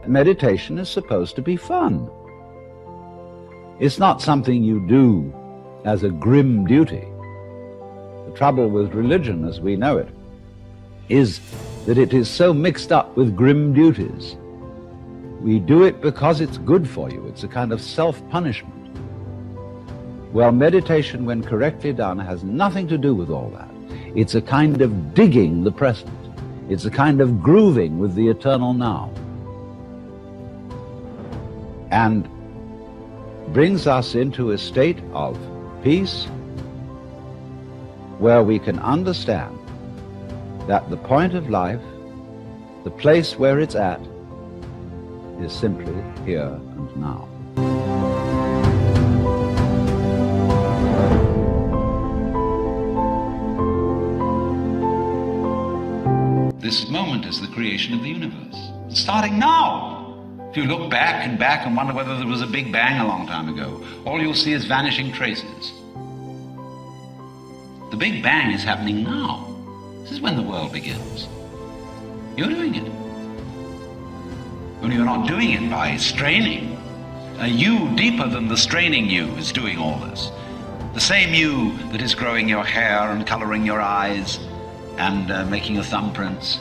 meditation is supposed to be fun. It's not something you do as a grim duty. The trouble with religion as we know it is that it is so mixed up with grim duties. We do it because it's good for you. It's a kind of self-punishment. Well, meditation, when correctly done, has nothing to do with all that. It's a kind of digging the present. It's a kind of grooving with the eternal now. And brings us into a state of peace where we can understand that the point of life, the place where it's at, is simply here and now. This moment is the creation of the universe. It's starting now. If you look back and wonder whether there was a big bang a long time ago, all you'll see is vanishing traces. The big bang is happening now. This is when the world begins. You're doing it. Only you're not doing it by straining. A you deeper than the straining you is doing all this. The same you that is growing your hair and coloring your eyes and making your thumbprints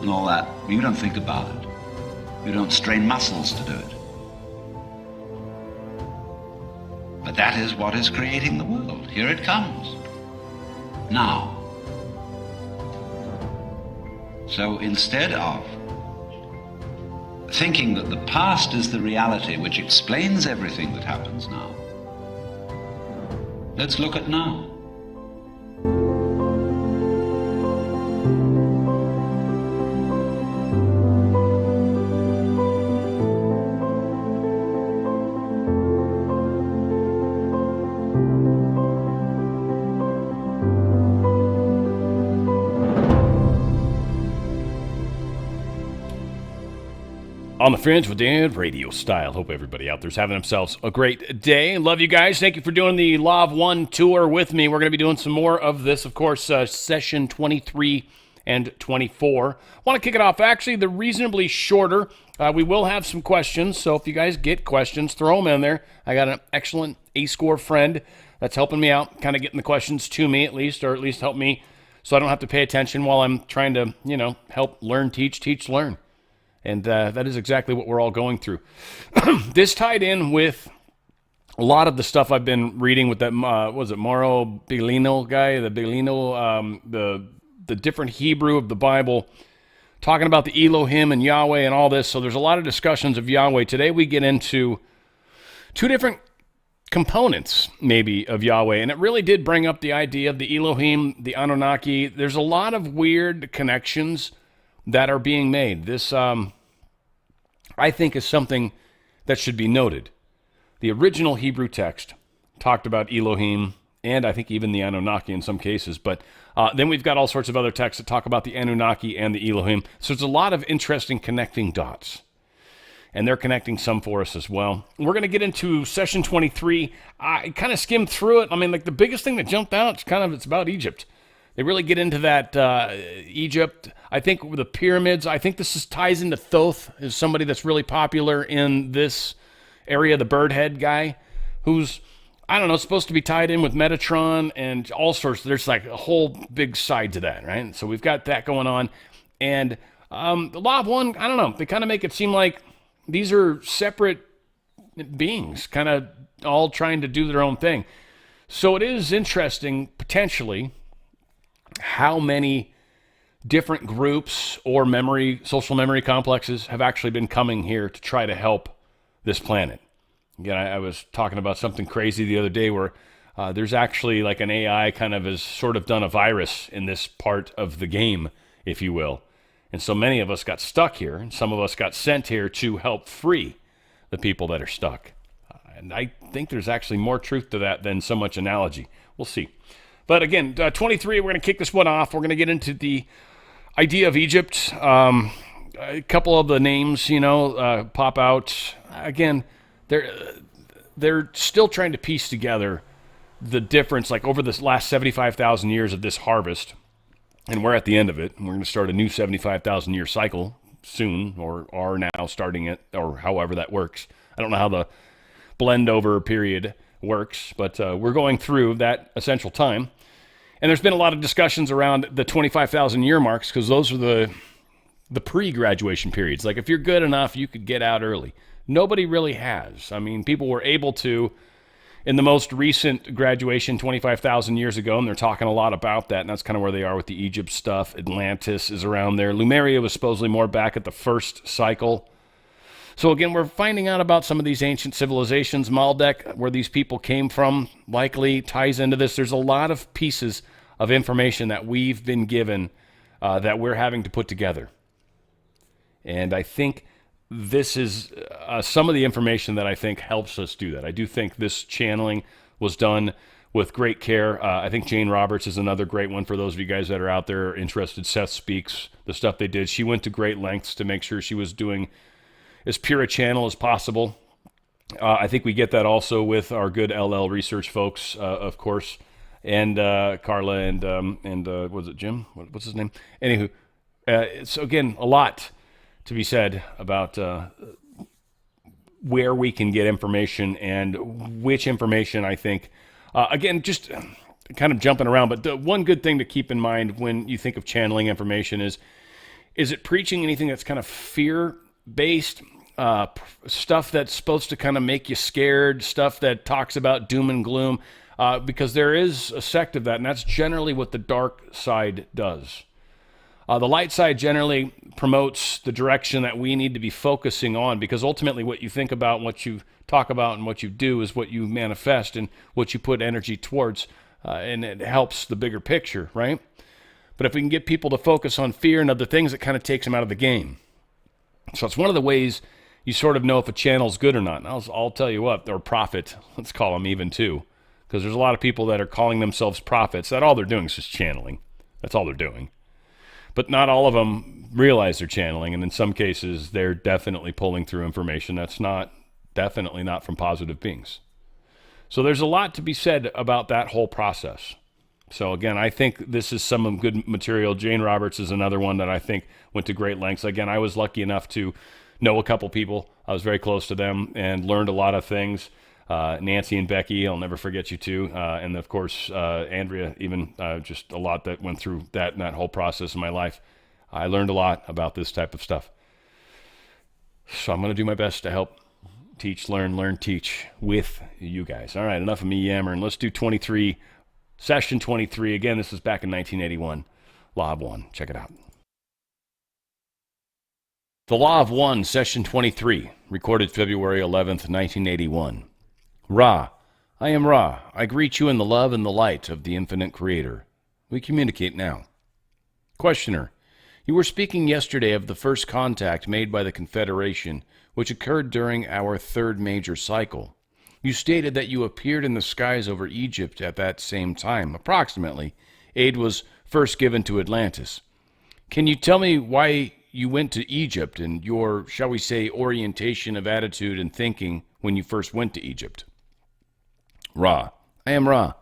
and all that. You don't think about it. You don't strain muscles to do it. But that is what is creating the world. Here it comes. Now. So instead of thinking that the past is the reality which explains everything that happens now, let's look at now. On the Fringe with Dan, RadioStyle. Hope everybody out there's having themselves a great day. Love you guys. Thank you for doing the Law of One tour with me. We're going to be doing some more of this, of course, session 23 and 24. I want to kick it off. Actually, they're reasonably shorter. We will have some questions, so if you guys get questions, throw them in there. I got an excellent A-score friend that's helping me out, kind of getting the questions to me at least, or at least help me so I don't have to pay attention while I'm trying to, help learn, teach, learn. And that is exactly what we're all going through. This tied in with a lot of the stuff I've been reading with that, Mauro Bellino guy, the Bellino, the different Hebrew of the Bible, talking about the Elohim and Yahweh and all this. So there's a lot of discussions of Yahweh. Today we get into two different components, maybe, of Yahweh. And it really did bring up the idea of the Elohim, the Anunnaki. There's a lot of weird connections that are being made. This, I think, is something that should be noted. The original Hebrew text talked about Elohim, and I think even the Anunnaki in some cases, but then we've got all sorts of other texts that talk about the Anunnaki and the Elohim. So there's a lot of interesting connecting dots, and they're connecting some for us as well. We're going to get into session 23. I kind of skimmed through it. I mean, like, the biggest thing that jumped out, it's about Egypt. They really get into that Egypt. I think with the pyramids, I think this ties into Thoth, is somebody that's really popular in this area, the bird head guy, who's, supposed to be tied in with Metatron and all sorts. There's like a whole big side to that, right? So we've got that going on. And the Law of One, they kind of make it seem like these are separate beings, kind of all trying to do their own thing. So it is interesting, potentially, how many different groups or social memory complexes have actually been coming here to try to help this planet. Again, I was talking about something crazy the other day where there's actually like an AI kind of has sort of done a virus in this part of the game, if you will. And so many of us got stuck here, and some of us got sent here to help free the people that are stuck. And I think there's actually more truth to that than so much analogy. We'll see. But again, 23, we're going to kick this one off. We're going to get into the idea of Egypt. A couple of the names, pop out. Again, they're still trying to piece together the difference, like over this last 75,000 years of this harvest, and we're at the end of it, and we're going to start a new 75,000 year cycle soon, or are now starting it, or however that works. I don't know how the blend over period works, but we're going through that essential time. And there's been a lot of discussions around the 25,000 year marks, because those are the pre-graduation periods. Like, if you're good enough, you could get out early. Nobody really has. I mean, people were able to in the most recent graduation 25,000 years ago, and they're talking a lot about that, and that's kind of where they are with the Egypt stuff. Atlantis is around there. Lemuria was supposedly more back at the first cycle. So again, we're finding out about some of these ancient civilizations. Maldek, where these people came from, likely ties into this. There's a lot of pieces of information that we've been given that we're having to put together. And I think this is some of the information that I think helps us do that. I do think this channeling was done with great care. I think Jane Roberts is another great one for those of you guys that are out there interested. Seth Speaks, the stuff they did. She went to great lengths to make sure she was doing as pure a channel as possible. I think we get that also with our good LL Research folks, of course, and Carla and was it Jim? What's his name? Anywho, so again, a lot to be said about where we can get information and which information I think. Again, just kind of jumping around, but the one good thing to keep in mind when you think of channeling information is it preaching anything that's kind of fear-based, stuff that's supposed to kind of make you scared, stuff that talks about doom and gloom, because there is a sect of that, and that's generally what the dark side does. The light side generally promotes the direction that we need to be focusing on, because ultimately what you think about, what you talk about, and what you do is what you manifest and what you put energy towards, and it helps the bigger picture, right? But if we can get people to focus on fear and other things, it kind of takes them out of the game. So it's one of the ways you sort of know if a channel's good or not. And I'll tell you what, or prophet, let's call them even too, because there's a lot of people that are calling themselves prophets that all they're doing is just channeling. That's all they're doing. But not all of them realize they're channeling, and in some cases, they're definitely pulling through information that's definitely not from positive beings. So there's a lot to be said about that whole process. So again, I think this is some good material. Jane Roberts is another one that I think went to great lengths. Again, I was lucky enough to know a couple people. I was very close to them and learned a lot of things. Nancy and Becky, I'll never forget you too. And of course, Andrea, even just a lot that went through that whole process in my life. I learned a lot about this type of stuff. So I'm going to do my best to help teach, learn, teach with you guys. All right, enough of me yammering. Let's do 23, session 23. Again, this is back in 1981. Law of One. Check it out. The Law of One, session 23, recorded February 11th, 1981. Ra, I am Ra. I greet you in the love and the light of the infinite creator. We communicate now. Questioner, you were speaking yesterday of the first contact made by the Confederation, which occurred during our third major cycle. You stated that you appeared in the skies over Egypt at that same time, approximately. Aid was first given to Atlantis. Can you tell me why you went to Egypt and your, shall we say, orientation of attitude and thinking when you first went to Egypt? Ra, I am Ra.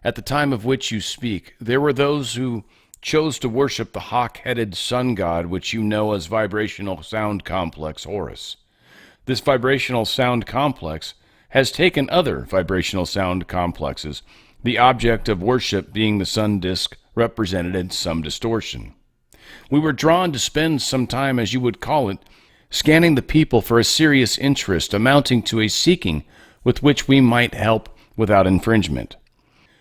At the time of which you speak, there were those who chose to worship the hawk-headed sun god, which you know as vibrational sound complex Horus. This vibrational sound complex has taken other vibrational sound complexes, the object of worship being the sun disk represented in some distortion. We were drawn to spend some time, as you would call it, scanning the people for a serious interest amounting to a seeking with which we might help without infringement.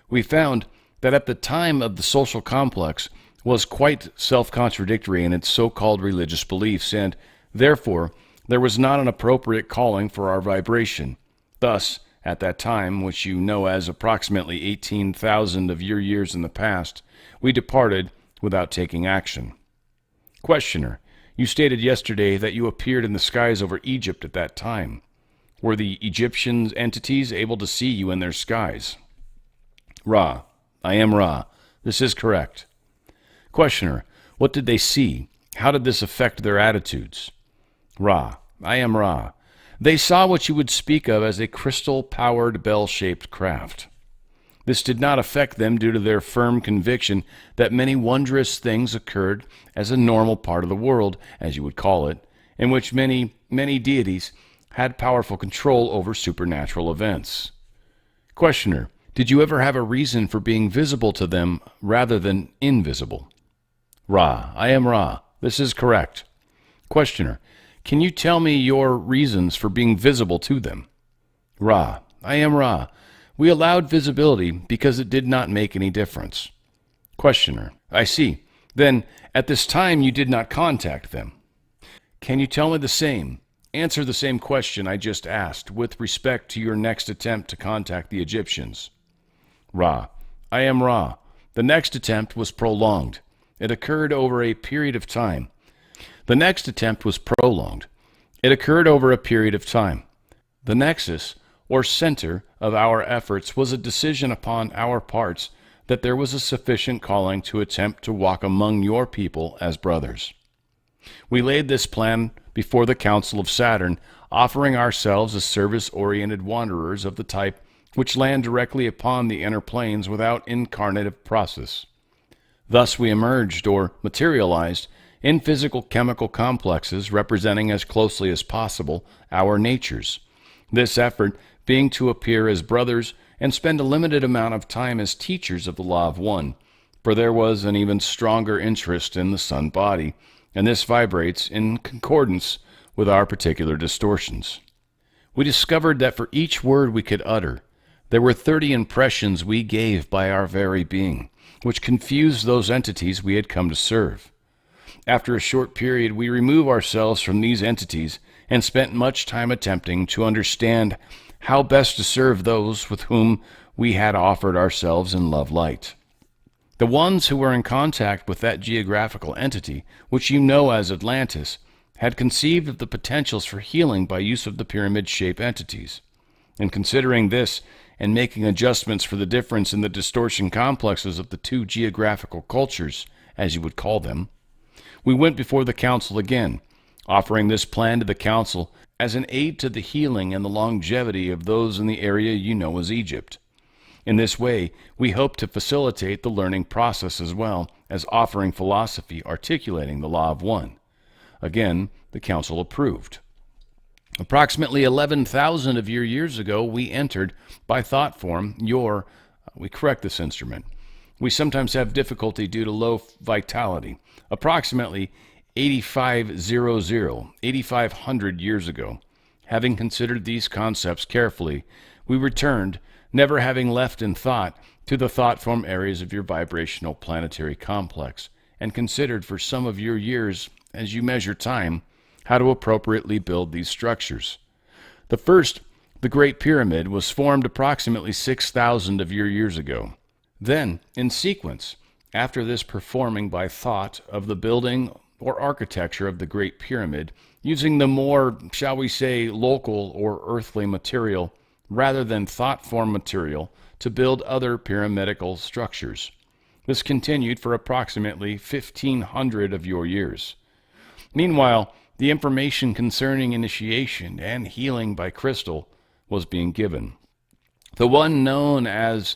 We found that at the time of the social complex was quite self-contradictory in its so-called religious beliefs, and therefore there was not an appropriate calling for our vibration. Thus, at that time, which you know as approximately 18,000 of your years in the past, we departed without taking action. Questioner, you stated yesterday that you appeared in the skies over Egypt at that time. Were the Egyptian entities able to see you in their skies? Ra, I am Ra. This is correct. Questioner, what did they see? How did this affect their attitudes? Ra, I am Ra. They saw what you would speak of as a crystal-powered bell-shaped craft. This did not affect them due to their firm conviction that many wondrous things occurred as a normal part of the world, as you would call it, in which many deities had powerful control over supernatural events. Questioner: did you ever have a reason for being visible to them rather than invisible? Ra: I am Ra. This is correct. Questioner: can you tell me your reasons for being visible to them? Ra: I am Ra. We allowed visibility because it did not make any difference. Questioner: I see. Then, at this time, you did not contact them. Can you tell me answer the same question I just asked with respect to your next attempt to contact the Egyptians? Ra: I am Ra. The next attempt was prolonged. It occurred over a period of time. The nexus, or center, of our efforts was a decision upon our parts that there was a sufficient calling to attempt to walk among your people as brothers. We laid this plan before the Council of Saturn, offering ourselves as service-oriented wanderers of the type which land directly upon the inner planes without incarnative process. Thus we emerged, or materialized, in physical chemical complexes representing as closely as possible our natures. This effort being to appear as brothers and spend a limited amount of time as teachers of the Law of One, for there was an even stronger interest in the sun body, and this vibrates in concordance with our particular distortions. We discovered that for each word we could utter, there were 30 impressions we gave by our very being, which confused those entities we had come to serve. After a short period, we remove ourselves from these entities and spent much time attempting to understand how best to serve those with whom we had offered ourselves in love light. The ones who were in contact with that geographical entity, which you know as Atlantis, had conceived of the potentials for healing by use of the pyramid-shaped entities. In considering this and making adjustments for the difference in the distortion complexes of the two geographical cultures, as you would call them, we went before the council again, offering this plan to the council as an aid to the healing and the longevity of those in the area you know as Egypt. In this way, we hope to facilitate the learning process as well as offering philosophy articulating the Law of One. Again, the council approved. Approximately 11,000 of your years ago, we entered, by thought form, we correct this instrument. We sometimes have difficulty due to low vitality. Approximately 8,500 years ago, having considered these concepts carefully, we returned, never having left in thought, to the thought form areas of your vibrational planetary complex, and considered for some of your years, as you measure time, how to appropriately build these structures. The first, the Great Pyramid, was formed approximately 6,000 of your years ago. Then, in sequence, after this performing by thought of the building or architecture of the Great Pyramid, using the more, shall we say, local or earthly material rather than thought form material to build other pyramidical structures. This continued for approximately 1,500 of your years. Meanwhile, the information concerning initiation and healing by crystal was being given. The one known as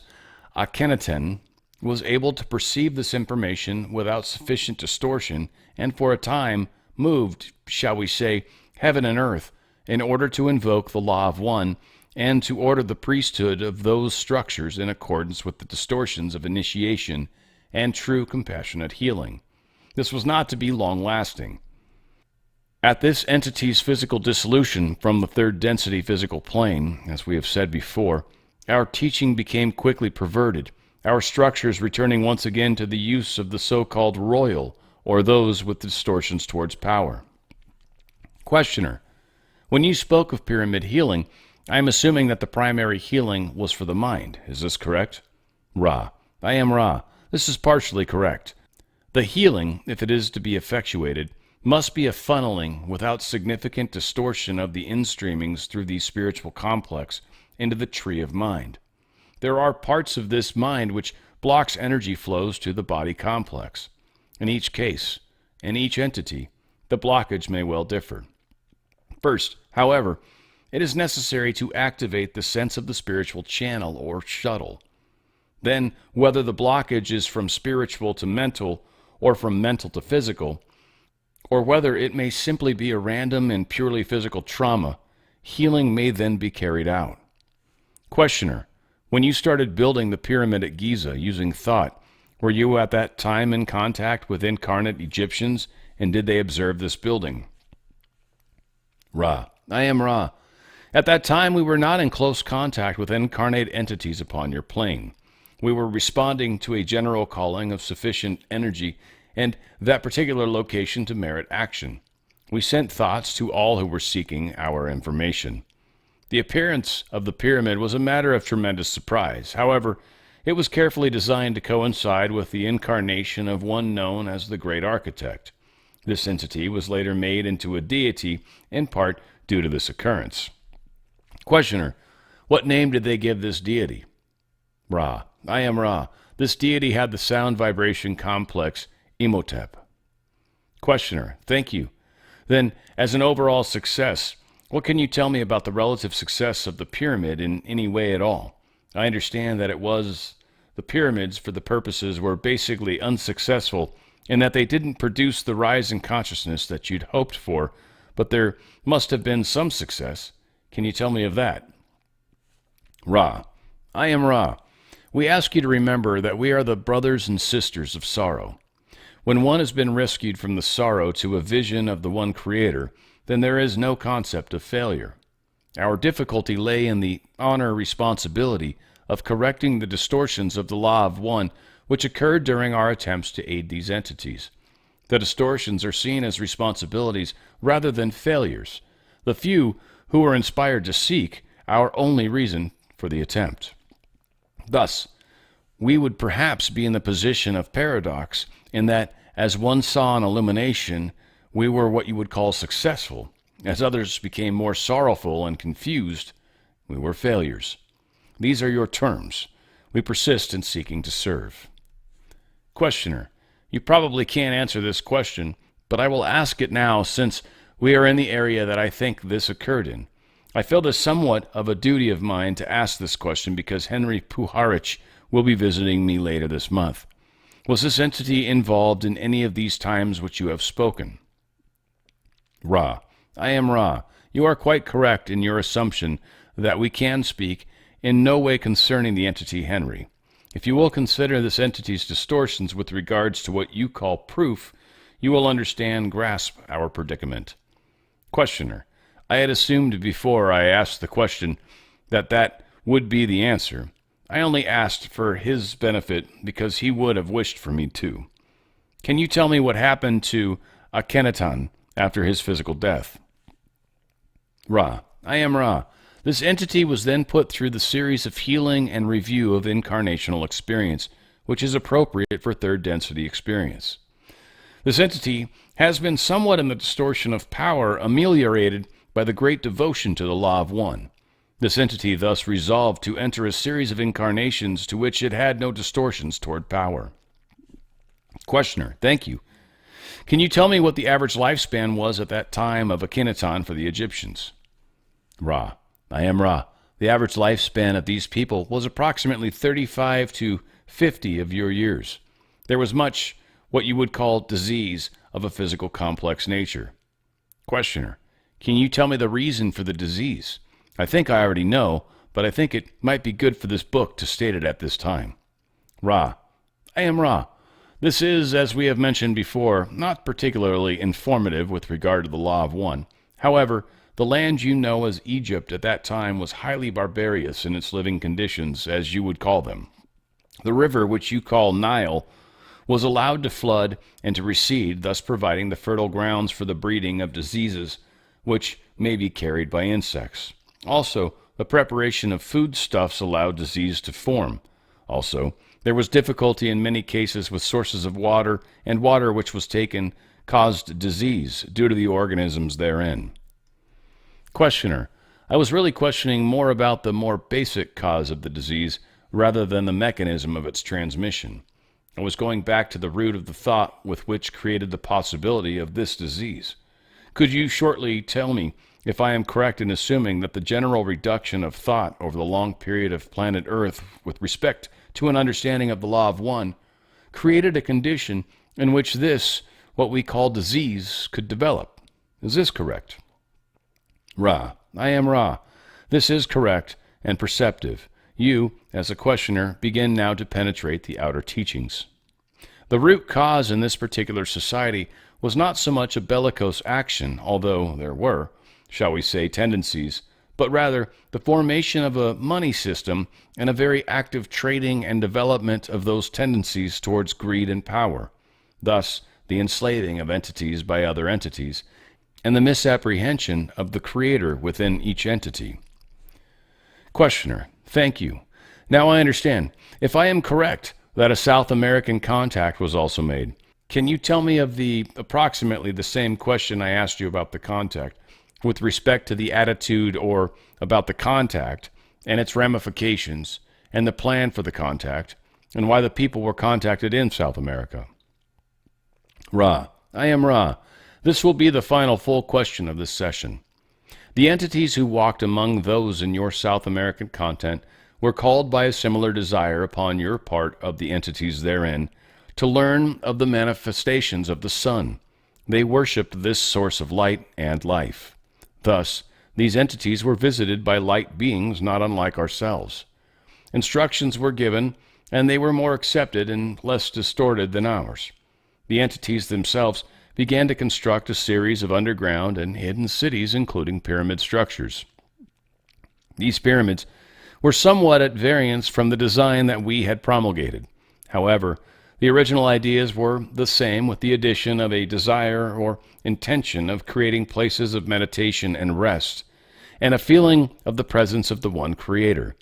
Akhenaten was able to perceive this information without sufficient distortion and for a time moved, shall we say, heaven and earth in order to invoke the Law of One and to order the priesthood of those structures in accordance with the distortions of initiation and true compassionate healing. This was not to be long-lasting. At this entity's physical dissolution from the third density physical plane, as we have said before, our teaching became quickly perverted, our structures returning once again to the use of the so-called royal, or those with distortions towards power. Questioner: when you spoke of pyramid healing, I am assuming that the primary healing was for the mind. Is this correct? Ra: I am Ra. This is partially correct. The healing, if it is to be effectuated, must be a funneling without significant distortion of the instreamings through the spiritual complex into the tree of mind. There are parts of this mind which blocks energy flows to the body complex. In each case, in each entity, the blockage may well differ. First, however, it is necessary to activate the sense of the spiritual channel or shuttle. Then, whether the blockage is from spiritual to mental, or from mental to physical, or whether it may simply be a random and purely physical trauma, healing may then be carried out. Questioner: when you started building the pyramid at Giza using thought, were you at that time in contact with incarnate Egyptians, and did they observe this building? Ra: I am Ra. At that time, we were not in close contact with incarnate entities upon your plane. We were responding to a general calling of sufficient energy and that particular location to merit action. We sent thoughts to all who were seeking our information. The appearance of the pyramid was a matter of tremendous surprise. However, it was carefully designed to coincide with the incarnation of one known as the Great Architect. This entity was later made into a deity, in part due to this occurrence. Questioner: what name did they give this deity? Ra: I am Ra. This deity had the sound vibration complex Imhotep. Questioner: thank you. Then, as an overall success, what can you tell me about the relative success of the pyramid in any way at all? I understand that the pyramids, for the purposes, were basically unsuccessful in that they didn't produce the rise in consciousness that you'd hoped for, but there must have been some success. Can you tell me of that? Ra: I am Ra. We ask you to remember that we are the brothers and sisters of sorrow. When one has been rescued from the sorrow to a vision of the one Creator, then there is no concept of failure. Our difficulty lay in the honor responsibility of correcting the distortions of the law of one which occurred during our attempts to aid these entities. The distortions are seen as responsibilities rather than failures. The few who are inspired to seek our only reason for the attempt. Thus, we would perhaps be in the position of paradox in that, as one saw an illumination, we were what you would call successful. As others became more sorrowful and confused, we were failures. These are your terms. We persist in seeking to serve. Questioner: you probably can't answer this question, but I will ask it now since we are in the area that I think this occurred in. I feel this somewhat of a duty of mine to ask this question because Henry Puharich will be visiting me later this month. Was this entity involved in any of these times which you have spoken? Ra: I am Ra. You are quite correct in your assumption that we can speak in no way concerning the entity Henry. If you will consider this entity's distortions with regards to what you call proof, you will grasp our predicament. Questioner: I had assumed before I asked the question that would be the answer. I only asked for his benefit because he would have wished for me too. Can you tell me what happened to Akhenaten after his physical death? Ra: I am Ra. This entity was then put through the series of healing and review of incarnational experience, which is appropriate for third density experience. This entity has been somewhat in the distortion of power ameliorated by the great devotion to the law of one. This entity thus resolved to enter a series of incarnations to which it had no distortions toward power. Questioner: thank you. Can you tell me what the average lifespan was at that time of Akhenaten for the Egyptians? Ra: I am Ra. The average lifespan of these people was approximately 35 to 50 of your years. There was much what you would call disease of a physical complex nature. Questioner: can you tell me the reason for the disease? I think I already know, but I think it might be good for this book to state it at this time. Ra: I am Ra. This is, as we have mentioned before, not particularly informative with regard to the law of one. However, the land you know as Egypt at that time was highly barbarous in its living conditions, as you would call them. The river, which you call Nile, was allowed to flood and to recede, thus providing the fertile grounds for the breeding of diseases which may be carried by insects. Also, the preparation of foodstuffs allowed disease to form. Also, there was difficulty in many cases with sources of water, and water which was taken caused disease due to the organisms therein. Questioner: I was really questioning more about the more basic cause of the disease rather than the mechanism of its transmission. I was going back to the root of the thought with which created the possibility of this disease. Could you shortly tell me if I am correct in assuming that the general reduction of thought over the long period of planet Earth with respect to an understanding of the law of one created a condition in which this, what we call disease, could develop. Is this correct? Ra. I am Ra. This is correct and perceptive. You, as a questioner, begin now to penetrate the outer teachings. The root cause in this particular society was not so much a bellicose action, although there were, shall we say, tendencies, but rather the formation of a money system and a very active trading and development of those tendencies towards greed and power, thus the enslaving of entities by other entities, and the misapprehension of the creator within each entity. Questioner. Thank you. Now I understand. If I am correct that a South American contact was also made, can you tell me of the approximately the same question I asked you about the contact with respect to the attitude or about the contact and its ramifications and the plan for the contact and why the people were contacted in South America? Ra. I am Ra. This will be the final full question of this session. The entities who walked among those in your South American content were called by a similar desire upon your part of the entities therein to learn of the manifestations of the sun. They worshipped this source of light and life. Thus, these entities were visited by light beings not unlike ourselves. Instructions were given, and they were more accepted and less distorted than ours. The entities themselves began to construct a series of underground and hidden cities, including pyramid structures. These pyramids were somewhat at variance from the design that we had promulgated. However, the original ideas were the same, with the addition of a desire or intention of creating places of meditation and rest, and a feeling of the presence of the one Creator.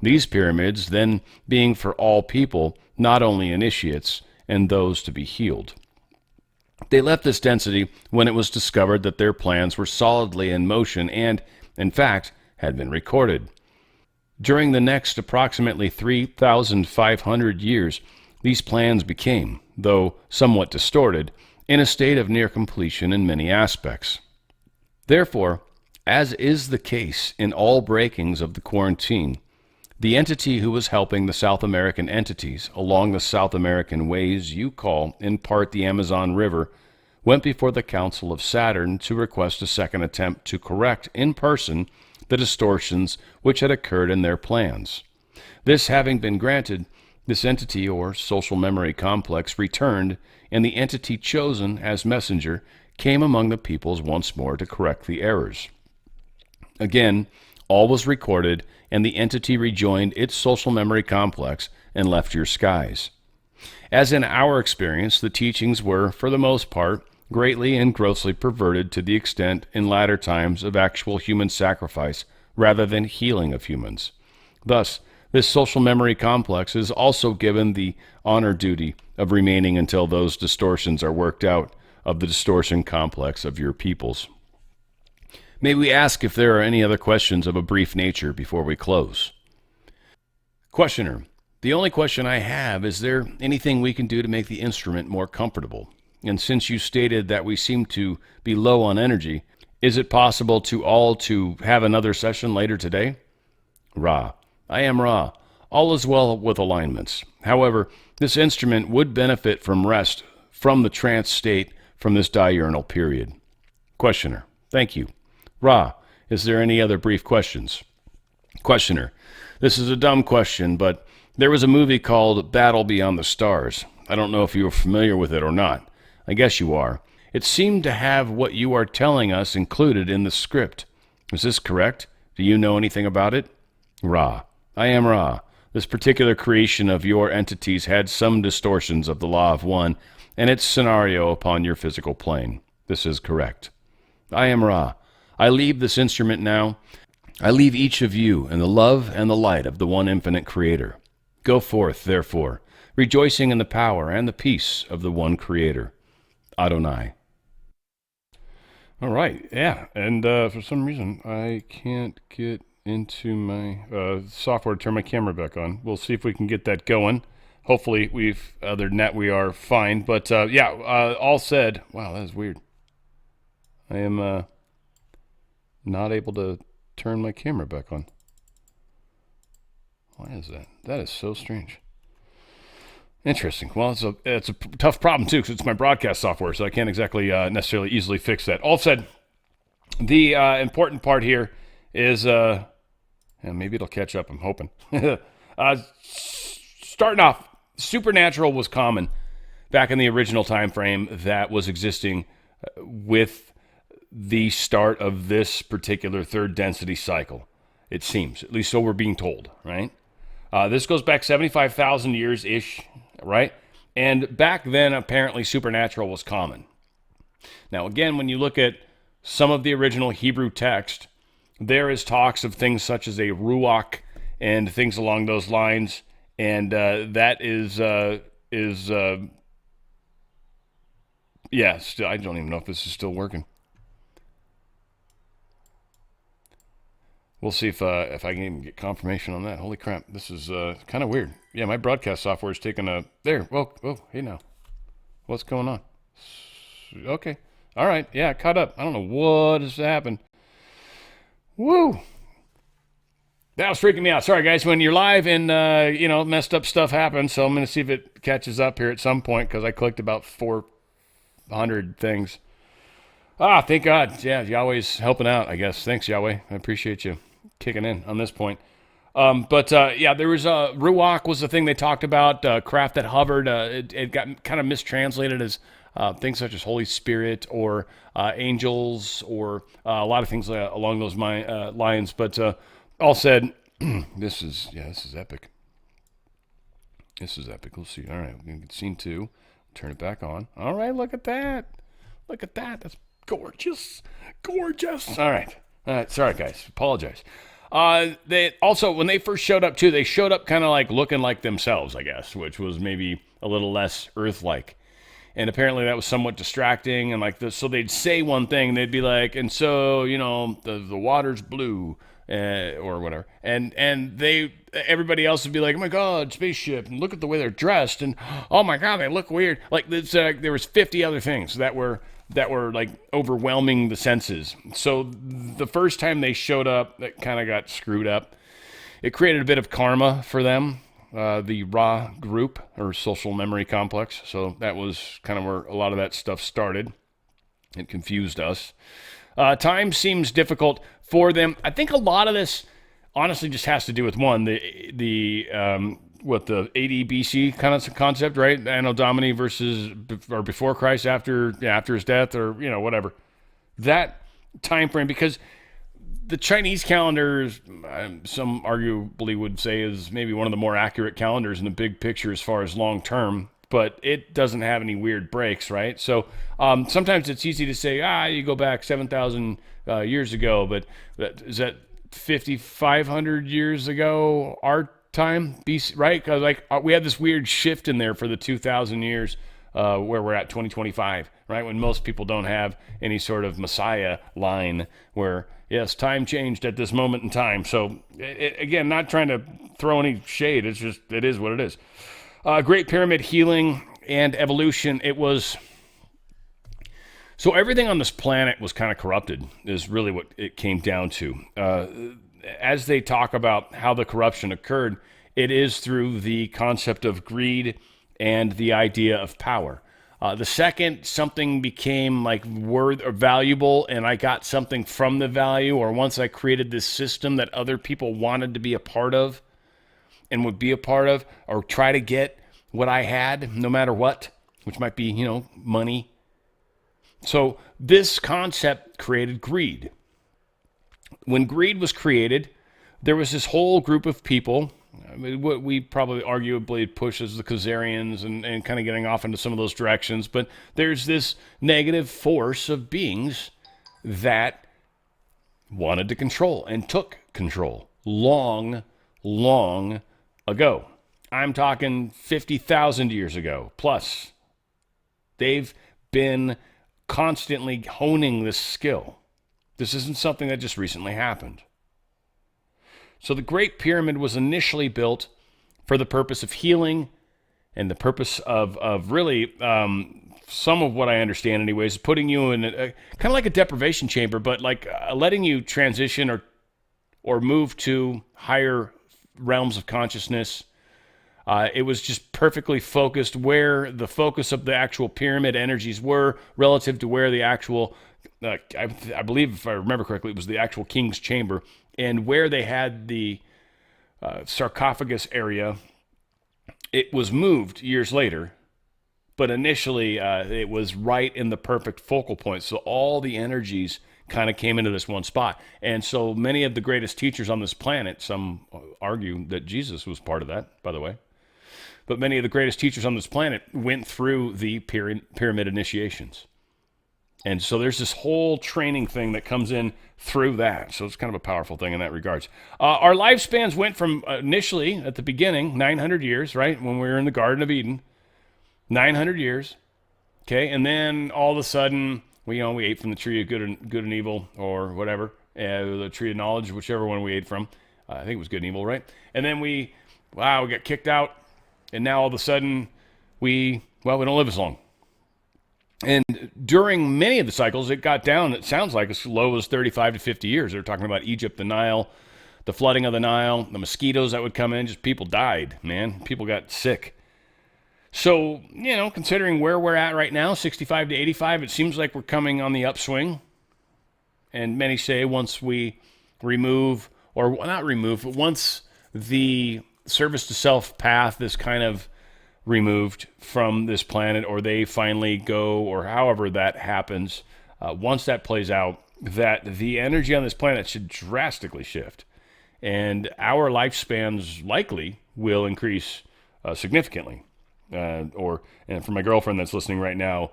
These pyramids then being for all people, not only initiates, and those to be healed. They left this density when it was discovered that their plans were solidly in motion and, in fact, had been recorded. During the next approximately 3,500 years, these plans became, though somewhat distorted, in a state of near completion in many aspects. Therefore, as is the case in all breakings of the quarantine, the entity who was helping the South American entities along the South American ways you call, in part, the Amazon River, went before the Council of Saturn to request a second attempt to correct in person the distortions which had occurred in their plans. This having been granted, this entity or social memory complex returned, and the entity chosen as messenger came among the peoples once more to correct the errors. Again, all was recorded, and the entity rejoined its social memory complex and left your skies. As in our experience, the teachings were, for the most part, greatly and grossly perverted to the extent, in latter times, of actual human sacrifice rather than healing of humans. Thus, this social memory complex is also given the honor duty of remaining until those distortions are worked out of the distortion complex of your peoples. May we ask if there are any other questions of a brief nature before we close? Questioner. The only question I have is there anything we can do to make the instrument more comfortable? And since you stated that we seem to be low on energy, is it possible to have another session later today? Ra. I am Ra. All is well with alignments. However, this instrument would benefit from rest from the trance state from this diurnal period. Questioner. Thank you. Ra. Is there any other brief questions? Questioner. This is a dumb question, but there was a movie called Battle Beyond the Stars. I don't know if you are familiar with it or not. I guess you are. It seemed to have what you are telling us included in the script. Is this correct? Do you know anything about it? Ra. I am Ra. This particular creation of your entities had some distortions of the law of one and its scenario upon your physical plane. This is correct. I am Ra. I leave this instrument now. I leave each of you in the love and the light of the one infinite Creator. Go forth, therefore, rejoicing in the power and the peace of the one Creator. Adonai. All right, yeah, and for some reason I can't get into my software to turn my camera back on. We'll see if we can get that going. Hopefully other than that we are fine, but all said. Wow, that is weird. I am not able to turn my camera back on. Why is that? That is so strange. Interesting. Well, it's a tough problem, too, because it's my broadcast software, so I can't exactly necessarily easily fix that. All said, the important part here is, maybe it'll catch up, I'm hoping. Starting off, supernatural was common back in the original time frame that was existing with the start of this particular third density cycle, it seems. At least so we're being told, right? This goes back 75,000 years-ish, right? And back then, apparently, supernatural was common. Now, again, when you look at some of the original Hebrew text, there is talks of things such as a ruach and things along those lines, and that is still, I don't even know if this is still working. We'll see if I can even get confirmation on that. Holy crap, this is kind of weird. Yeah, my broadcast software is taking a... There, well, oh, hey now. What's going on? Okay, all right, yeah, caught up. I don't know what has happened. Woo! That was freaking me out. Sorry, guys, when you're live and, messed up stuff happens, so I'm going to see if it catches up here at some point, because I clicked about 400 things. Thank God. Yeah, Yahweh's helping out, I guess. Thanks, Yahweh. I appreciate you kicking in on this point. There was Ruach was the thing they talked about, craft that hovered. It got kind of mistranslated as things such as Holy Spirit or angels or a lot of things along those lines. But all said, this is epic. This is epic. Let's see. All right, we're going to get scene 2. Turn it back on. All right, look at that. Look at that. That's gorgeous. Gorgeous. All right. Sorry, guys. Apologize. They also, when they first showed up, too, they showed up kind of like looking like themselves, I guess, which was maybe a little less Earth-like. And apparently that was somewhat distracting. And like this, so they'd say one thing, they'd be like, and so, the water's blue. Or whatever, and everybody else would be like, oh my God, spaceship, and look at the way they're dressed, and oh my God, they look weird. Like this, there was 50 other things that were like overwhelming the senses. So the first time they showed up, that kind of got screwed up. It created a bit of karma for them, the Ra group or social memory complex. So that was kind of where a lot of that stuff started. It confused us. Time seems difficult for them. I think a lot of this honestly just has to do with one, the 80 BC kind of concept, right? Anno Domini versus or before Christ, after his death, or whatever. That time frame, because the Chinese calendar, some arguably would say, is maybe one of the more accurate calendars in the big picture as far as long term. But it doesn't have any weird breaks, right? So sometimes it's easy to say, you go back 7,000 years ago, but is that 5,500 years ago our time, BC, right? Because we had this weird shift in there for the 2,000 years where we're at 2025, right? When most people don't have any sort of Messiah line where, yes, time changed at this moment in time. So again, not trying to throw any shade. It's just, it is what it is. Great Pyramid healing and evolution. It was... So everything on this planet was kind of corrupted, is really what it came down to. As they talk about how the corruption occurred, it is through the concept of greed and the idea of power. The second something became like worth or valuable, and I got something from the value, or once I created this system that other people wanted to be a part of, and would be a part of, or try to get what I had, no matter what, which might be, money. So this concept created greed. When greed was created, there was this whole group of people, what we probably arguably push as the Khazarians and kind of getting off into some of those directions, but there's this negative force of beings that wanted to control and took control long ago. I'm talking 50,000 years ago plus. They've been constantly honing this skill. This isn't something that just recently happened. So the Great Pyramid was initially built for the purpose of healing and the purpose of really some of what I understand anyways, is putting you in a kind of like a deprivation chamber, but like letting you transition or move to higher realms of consciousness. It was just perfectly focused where the focus of the actual pyramid energies were relative to where the actual, I believe if I remember correctly, it was the actual king's chamber, and where they had the sarcophagus area. It was moved years later, but initially it was right in the perfect focal point. So all the energies kind of came into this one spot. And so many of the greatest teachers on this planet, some argue that Jesus was part of that, by the way, but many of the greatest teachers on this planet went through the pyramid initiations. And so there's this whole training thing that comes in through that. So it's kind of a powerful thing in that regards. Our lifespans went from initially at the beginning, 900 years, right? When we were in the Garden of Eden, 900 years. Okay. And then all of a sudden we ate from the tree of good and evil or whatever, the tree of knowledge, whichever one we ate from. I think it was good and evil, right? And then we got kicked out. And now all of a sudden we don't live as long. And during many of the cycles, it got down, it sounds like, as low as 35 to 50 years. They're talking about Egypt, the Nile, the flooding of the Nile, the mosquitoes that would come in. Just people died, man. People got sick. So, considering where we're at right now, 65 to 85, it seems like we're coming on the upswing. And many say once we remove, or not remove, but once the service to self path is kind of removed from this planet, or they finally go, or however that happens, once that plays out, that the energy on this planet should drastically shift. And our lifespans likely will increase significantly. And for my girlfriend that's listening right now,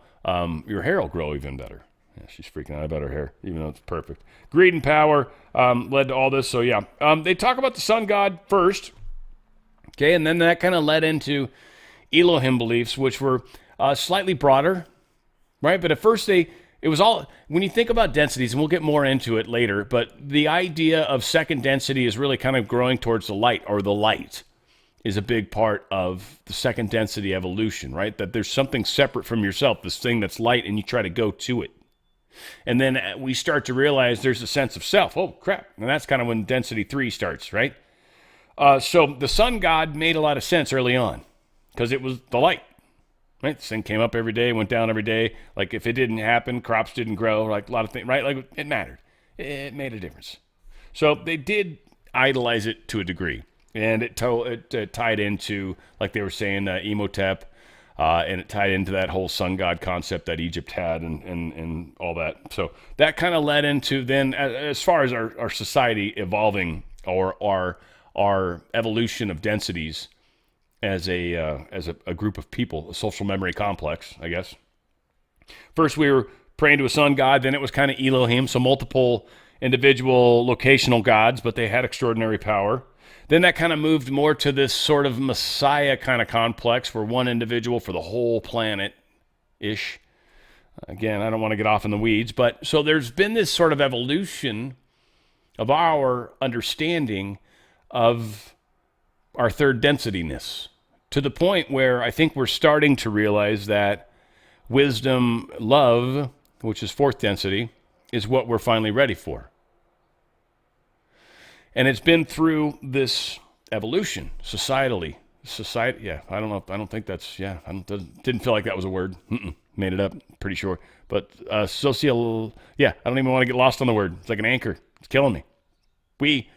your hair will grow even better. Yeah, she's freaking out about her hair, even though it's perfect. Greed and power led to all this. So yeah, they talk about the sun god first. Okay, and then that kind of led into Elohim beliefs, which were slightly broader, right? But at first it was all, when you think about densities, and we'll get more into it later, but the idea of second density is really kind of growing towards the light, or the light is a big part of the second density evolution, right? That there's something separate from yourself, this thing that's light, and you try to go to it. And then we start to realize there's a sense of self. Oh, crap. And that's kind of when density 3 starts, right? So the sun god made a lot of sense early on, because it was the light, right? This thing came up every day, went down every day. Like if it didn't happen, crops didn't grow, like a lot of things, right? Like it mattered. It made a difference. So they did idolize it to a degree. And it tied into, like they were saying, Imhotep, and it tied into that whole sun god concept that Egypt had and all that. So that kind of led into then, as far as our society evolving, or our evolution of densities, as a group of people, a social memory complex, I guess. First, we were praying to a sun god. Then it was kind of Elohim, so multiple individual locational gods, but they had extraordinary power. Then that kind of moved more to this sort of Messiah kind of complex for one individual for the whole planet-ish. Again, I don't want to get off in the weeds, but so there's been this sort of evolution of our understanding of our third densityness, to the point where I think we're starting to realize that wisdom, love, which is fourth density, is what we're finally ready for. And it's been through this evolution, societally. I don't think that's, didn't feel like that was a word. Made it up, pretty sure. But I don't even want to get lost on the word. It's like an anchor. It's killing me. We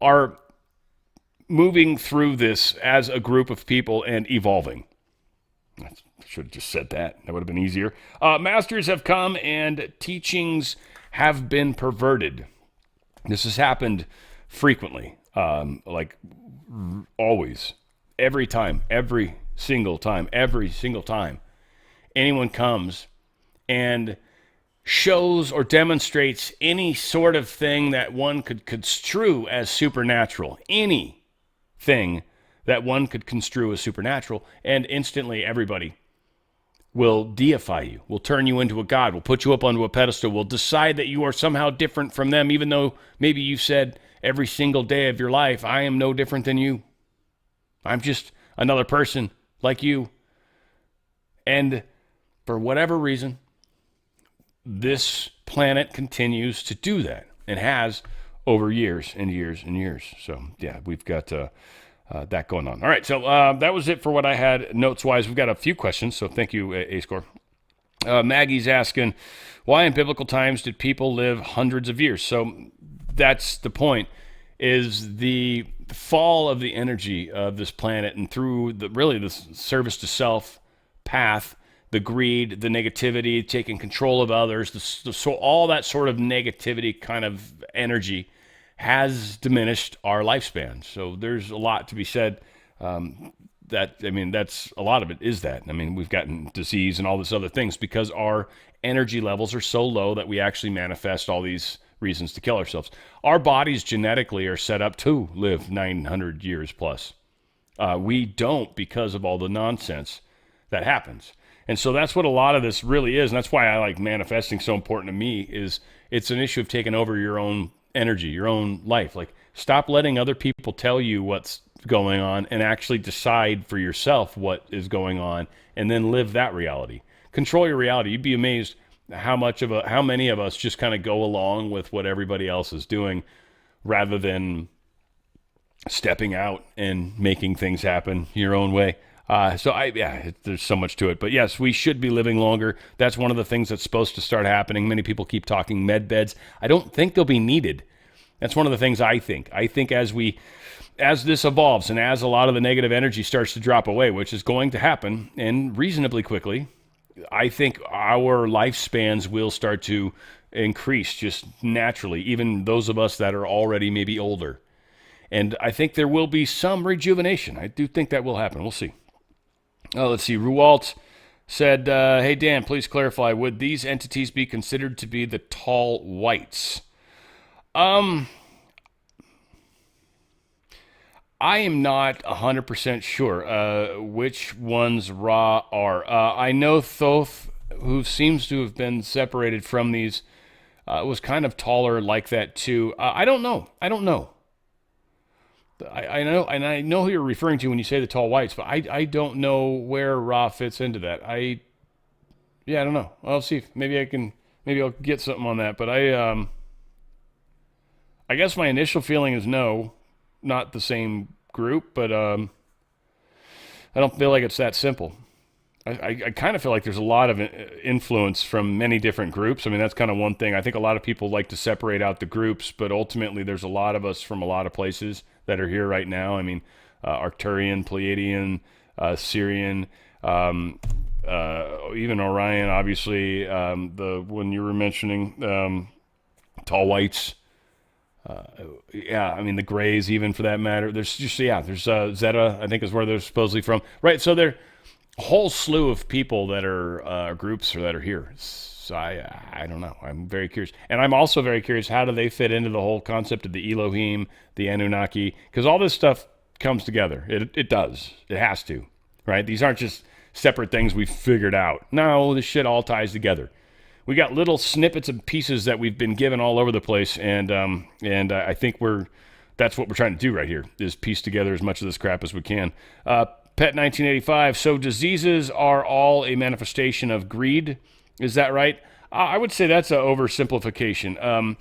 are moving through this as a group of people and evolving. I should have just said that. That would have been easier. Masters have come and teachings have been perverted. This has happened frequently, like always, every single time anyone comes and shows or demonstrates any sort of thing that one could construe as supernatural, anything that one could construe as supernatural, and instantly everybody will deify you, will turn you into a god, will put you up onto a pedestal, will decide that you are somehow different from them, even though maybe you've said every single day of your life, I am no different than you. I'm just another person like you. And for whatever reason, this planet continues to do that and has over years and years and years. So, yeah, we've got that going on. All right, so that was it for what I had notes-wise. We've got a few questions, so thank you, A-Score. Maggie's asking, why in biblical times did people live hundreds of years? So that's the point, is the fall of the energy of this planet and through the service to self path, the greed, the negativity, taking control of others, so all that sort of negativity kind of energy has diminished our lifespan. So there's a lot to be said. That's a lot of it is that. I mean, we've gotten disease and all this other things because our energy levels are so low that we actually manifest all these reasons to kill ourselves. Our bodies genetically are set up to live 900 years plus. We don't because of all the nonsense that happens. And so that's what a lot of this really is. And that's why I like manifesting so important to me is it's an issue of taking over your own energy, your own life. Like, stop letting other people tell you what's going on and actually decide for yourself what is going on and then live that reality. Control your reality. You'd be amazed how many of us just kind of go along with what everybody else is doing rather than stepping out and making things happen your own way. There's so much to it. But yes, we should be living longer. That's one of the things that's supposed to start happening. Many people keep talking med beds. I don't think they'll be needed. That's one of the things I think. I think as this evolves and as a lot of the negative energy starts to drop away, which is going to happen and reasonably quickly, I think our lifespans will start to increase just naturally, even those of us that are already maybe older. And I think there will be some rejuvenation. I do think that will happen. We'll see. Let's see. Ruwalt said, hey, Dan, please clarify, would these entities be considered to be the tall whites? I am not 100% sure which ones Ra are. I know Thoth, who seems to have been separated from these, was kind of taller like that too. I don't know. I know, and I know who you're referring to when you say the tall whites, but I don't know where Ra fits into that. I don't know. I'll see. Maybe I'll get something on that. But I guess my initial feeling is no, not the same group. But I don't feel like it's that simple. I kind of feel like there's a lot of influence from many different groups. I mean, that's kind of one thing. I think a lot of people like to separate out the groups, but ultimately there's a lot of us from a lot of places that are here right now. I mean, Arcturian, Pleiadian, Syrian, even Orion, obviously, the one you were mentioning, tall whites. I mean, the grays, even for that matter. There's Zeta, I think is where they're supposedly from. Right, so they're a whole slew of people that are groups or that are here. So I don't know. I'm very curious. And I'm also very curious, how do they fit into the whole concept of the Elohim, the Anunnaki? Because all this stuff comes together. It does. It has to, right? These aren't just separate things we've figured out. No, this shit all ties together. We got little snippets and pieces that we've been given all over the place, and I think that's what we're trying to do right here, is piece together as much of this crap as we can. Pet 1985, so diseases are all a manifestation of greed. Is that right? I would say that's an oversimplification.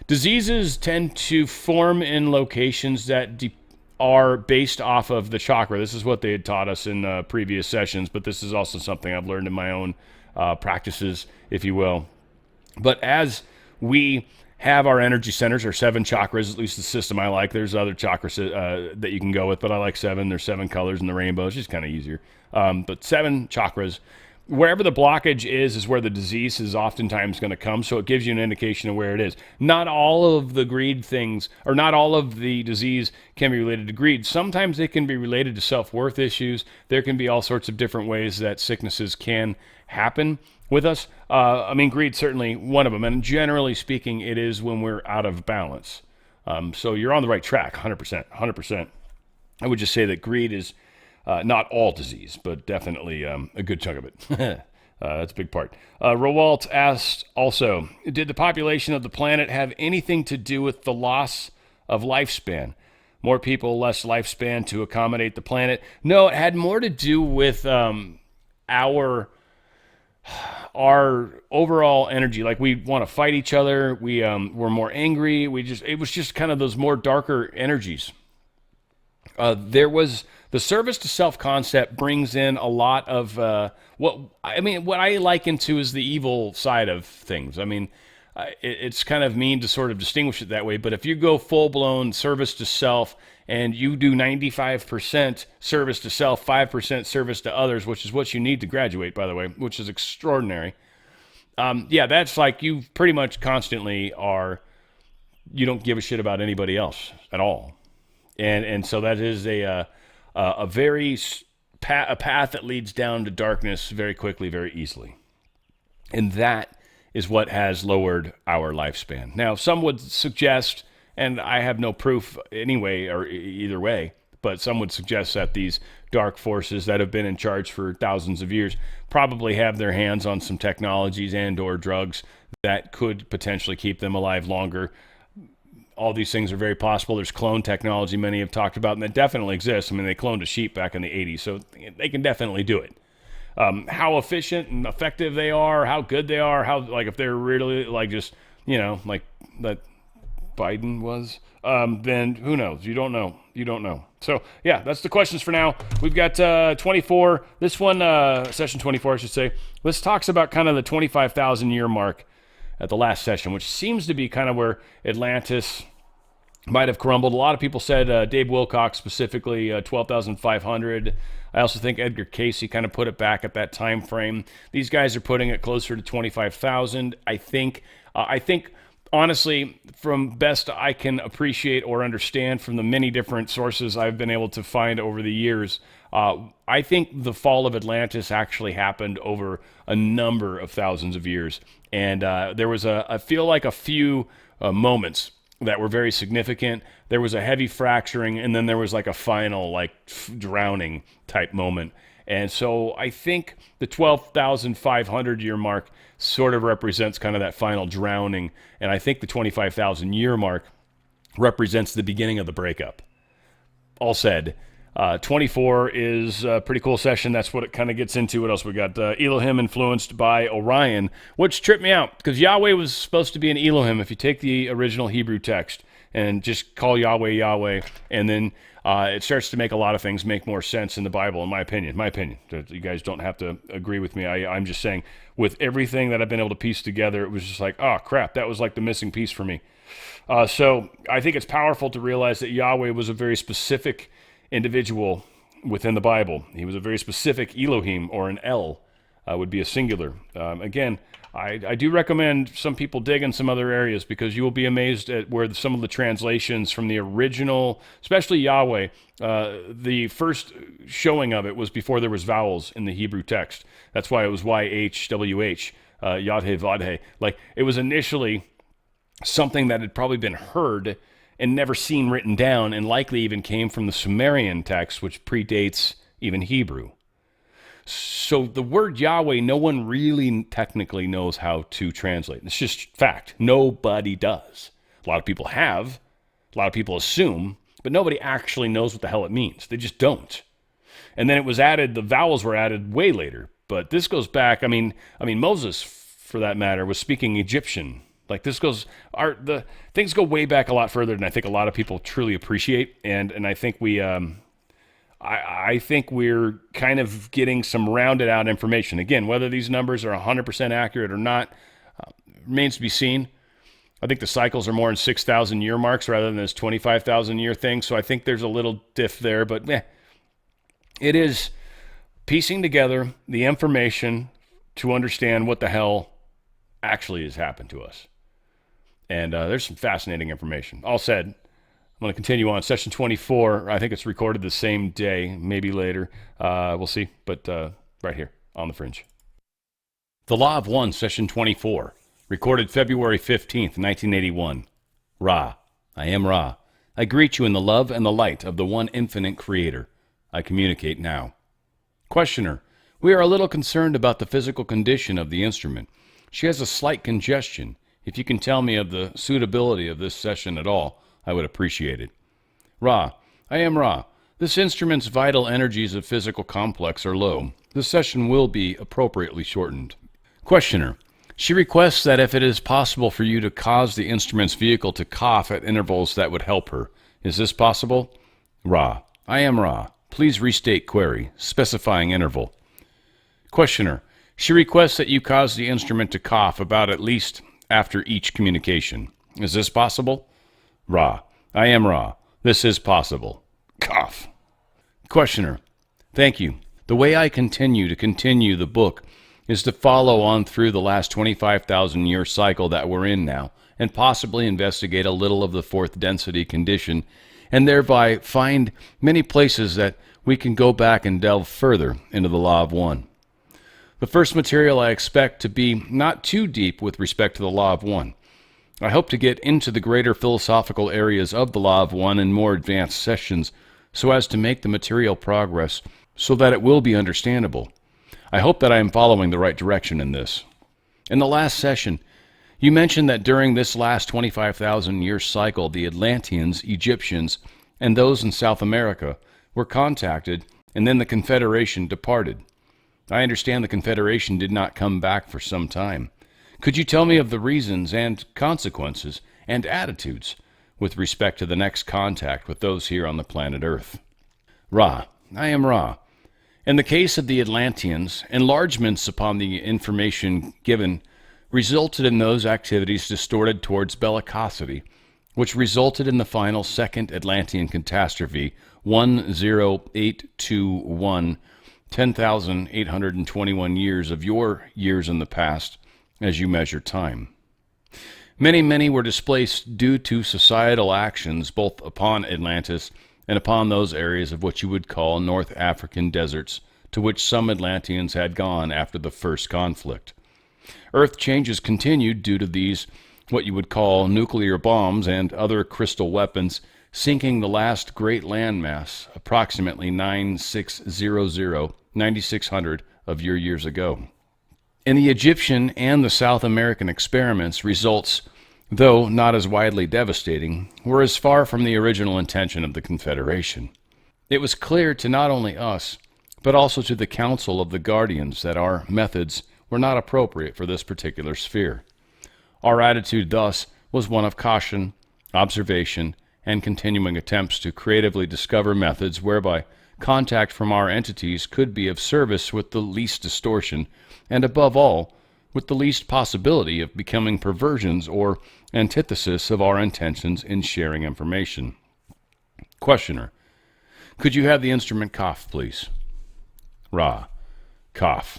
Diseases tend to form in locations that are based off of the chakra. This is what they had taught us in previous sessions, but this is also something I've learned in my own practices, if you will. But as we have our energy centers, our 7 chakras, at least the system I like. There's other chakras that you can go with, but I like 7. There's 7 colors in the rainbow. It's just kind of easier. But 7 chakras. Wherever the blockage is where the disease is oftentimes going to come, so it gives you an indication of where it is. Not all of the greed things, or not all of the disease can be related to greed. Sometimes they can be related to self-worth issues. There can be all sorts of different ways that sicknesses can happen with us. Greed's certainly one of them, and generally speaking, it is when we're out of balance. So you're on the right track, 100%. I would just say that greed is not all disease, but definitely a good chunk of it. That's a big part. Rowalt asked also, did the population of the planet have anything to do with the loss of lifespan? More people, less lifespan to accommodate the planet? No, it had more to do with our our overall energy, like we want to fight each other. We're more angry. It was just kind of those more darker energies. There was the service to self concept brings in a lot of what I liken to is the evil side of things. I mean, it's kind of mean to sort of distinguish it that way, but if you go full blown service to self and you do 95% service to self, 5% service to others, which is what you need to graduate, by the way, which is extraordinary. That's like you pretty much constantly you don't give a shit about anybody else at all. And so that is a path that leads down to darkness very quickly, very easily. And that is what has lowered our lifespan. Now, some would suggest, and I have no proof anyway, or either way, but some would suggest that these dark forces that have been in charge for thousands of years probably have their hands on some technologies and or drugs that could potentially keep them alive longer. All these things are very possible. There's clone technology many have talked about, and that definitely exists. I mean, they cloned a sheep back in the 80s, so they can definitely do it. How efficient and effective they are, how good they are, if they're really like just, like that Biden was, then who knows? You don't know. So, yeah, that's the questions for now. We've got 24. This one, session 24, I should say. This talks about kind of the 25,000 year mark at the last session, which seems to be kind of where Atlantis might have crumbled. A lot of people said, Dave Wilcox specifically, 12,500. I also think Edgar Casey kind of put it back at that time frame. These guys are putting it closer to 25,000. I think, honestly, from best I can appreciate or understand from the many different sources I've been able to find over the years, I think the fall of Atlantis actually happened over a number of thousands of years. And there was I feel like a few moments that were very significant. There was a heavy fracturing, and then there was like a final drowning type moment. And so I think the 12,500 year mark sort of represents kind of that final drowning. And I think the 25,000 year mark represents the beginning of the breakup. All said, 24 is a pretty cool session. That's what it kind of gets into. What else we got? Elohim influenced by Orion, which tripped me out because Yahweh was supposed to be an Elohim if you take the original Hebrew text and just call Yahweh Yahweh, and then it starts to make a lot of things make more sense in the Bible, in my opinion. You guys don't have to agree with me. I'm just saying, with everything that I've been able to piece together, it was just like, oh crap, that was like the missing piece for me. So I think it's powerful to realize that Yahweh was a very specific individual within the Bible. He was a very specific Elohim, or an El would be a singular. Again, I do recommend some people dig in some other areas, because you will be amazed at where some of the translations from the original, especially Yahweh, the first showing of it was before there was vowels in the Hebrew text. That's why it was YHWH, Yadhe Vadhe. Like, it was initially something that had probably been heard and never seen written down, and likely even came from the Sumerian text, which predates even Hebrew. So the word Yahweh, no one really technically knows how to translate. It's just fact. Nobody does. A lot of people have. A lot of people assume, but nobody actually knows what the hell it means. They just don't. And then it was added, the vowels were added way later. But this goes back, I mean Moses, for that matter, was speaking Egyptian. Like, this goes, the things go way back a lot further than I think a lot of people truly appreciate. And I think I think we're kind of getting some rounded out information. Again, whether these numbers are 100% accurate or not remains to be seen. I think the cycles are more in 6,000 year marks rather than this 25,000 year thing. So I think there's a little diff there, but it is piecing together the information to understand what the hell actually has happened to us. And there's some fascinating information. All said, I'm going to continue on. Session 24, I think it's recorded the same day, maybe later. We'll see, but right here on The Fringe. The Law of One, Session 24, recorded February 15th, 1981. Ra, I am Ra. I greet you in the love and the light of the one infinite creator. I communicate now. Questioner, we are a little concerned about the physical condition of the instrument. She has a slight congestion. If you can tell me of the suitability of this session at all, I would appreciate it. Ra, I am Ra. This instrument's vital energies of physical complex are low. This session will be appropriately shortened. Questioner. She requests that if it is possible for you to cause the instrument's vehicle to cough at intervals that would help her. Is this possible? Ra. I am Ra. Please restate query, specifying interval. Questioner. She requests that you cause the instrument to cough about at least after each communication. Is this possible? Ra. I am Ra. This is possible. Cough. Questioner. Thank you. The way I continue the book is to follow on through the last 25,000 year cycle that we're in now, and possibly investigate a little of the fourth density condition, and thereby find many places that we can go back and delve further into the Law of One. The first material I expect to be not too deep with respect to the Law of One. I hope to get into the greater philosophical areas of the Law of One in more advanced sessions, so as to make the material progress so that it will be understandable. I hope that I am following the right direction in this. In the last session, you mentioned that during this last 25,000 year cycle, the Atlanteans, Egyptians, and those in South America were contacted, and then the Confederation departed. I understand the Confederation did not come back for some time. Could you tell me of the reasons and consequences and attitudes with respect to the next contact with those here on the planet Earth? Ra. I am Ra. In the case of the Atlanteans, enlargements upon the information given resulted in those activities distorted towards bellicosity, which resulted in the final second Atlantean catastrophe, 10821, 10,821 years of your years in the past, as you measure time. Many were displaced due to societal actions both upon Atlantis and upon those areas of what you would call North African deserts, to which some Atlanteans had gone after the first conflict. Earth changes continued due to these, what you would call nuclear bombs and other crystal weapons, sinking the last great landmass, approximately 9600 of your years ago. In the Egyptian and the South American experiments, results, though not as widely devastating, were as far from the original intention of the Confederation. It was clear to not only us, but also to the Council of the Guardians that our methods were not appropriate for this particular sphere. Our attitude thus was one of caution, observation, and continuing attempts to creatively discover methods whereby contact from our entities could be of service with the least distortion, and above all, with the least possibility of becoming perversions or antithesis of our intentions in sharing information. Questioner. Could you have the instrument cough, please? Ra. Cough.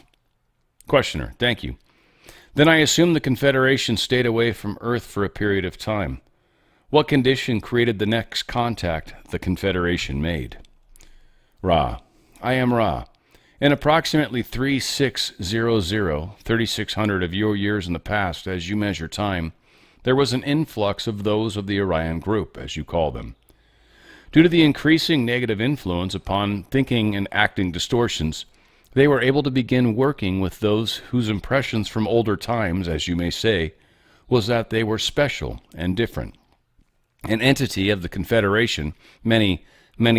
Questioner. Thank you. Then I assume the Confederation stayed away from Earth for a period of time. What condition created the next contact the Confederation made? Ra. I am Ra. In approximately 3600 of your years in the past, as you measure time, there was an influx of those of the Orion group, as you call them. Due to the increasing negative influence upon thinking and acting distortions, they were able to begin working with those whose impressions from older times, as you may say, was that they were special and different. An entity of the Confederation, many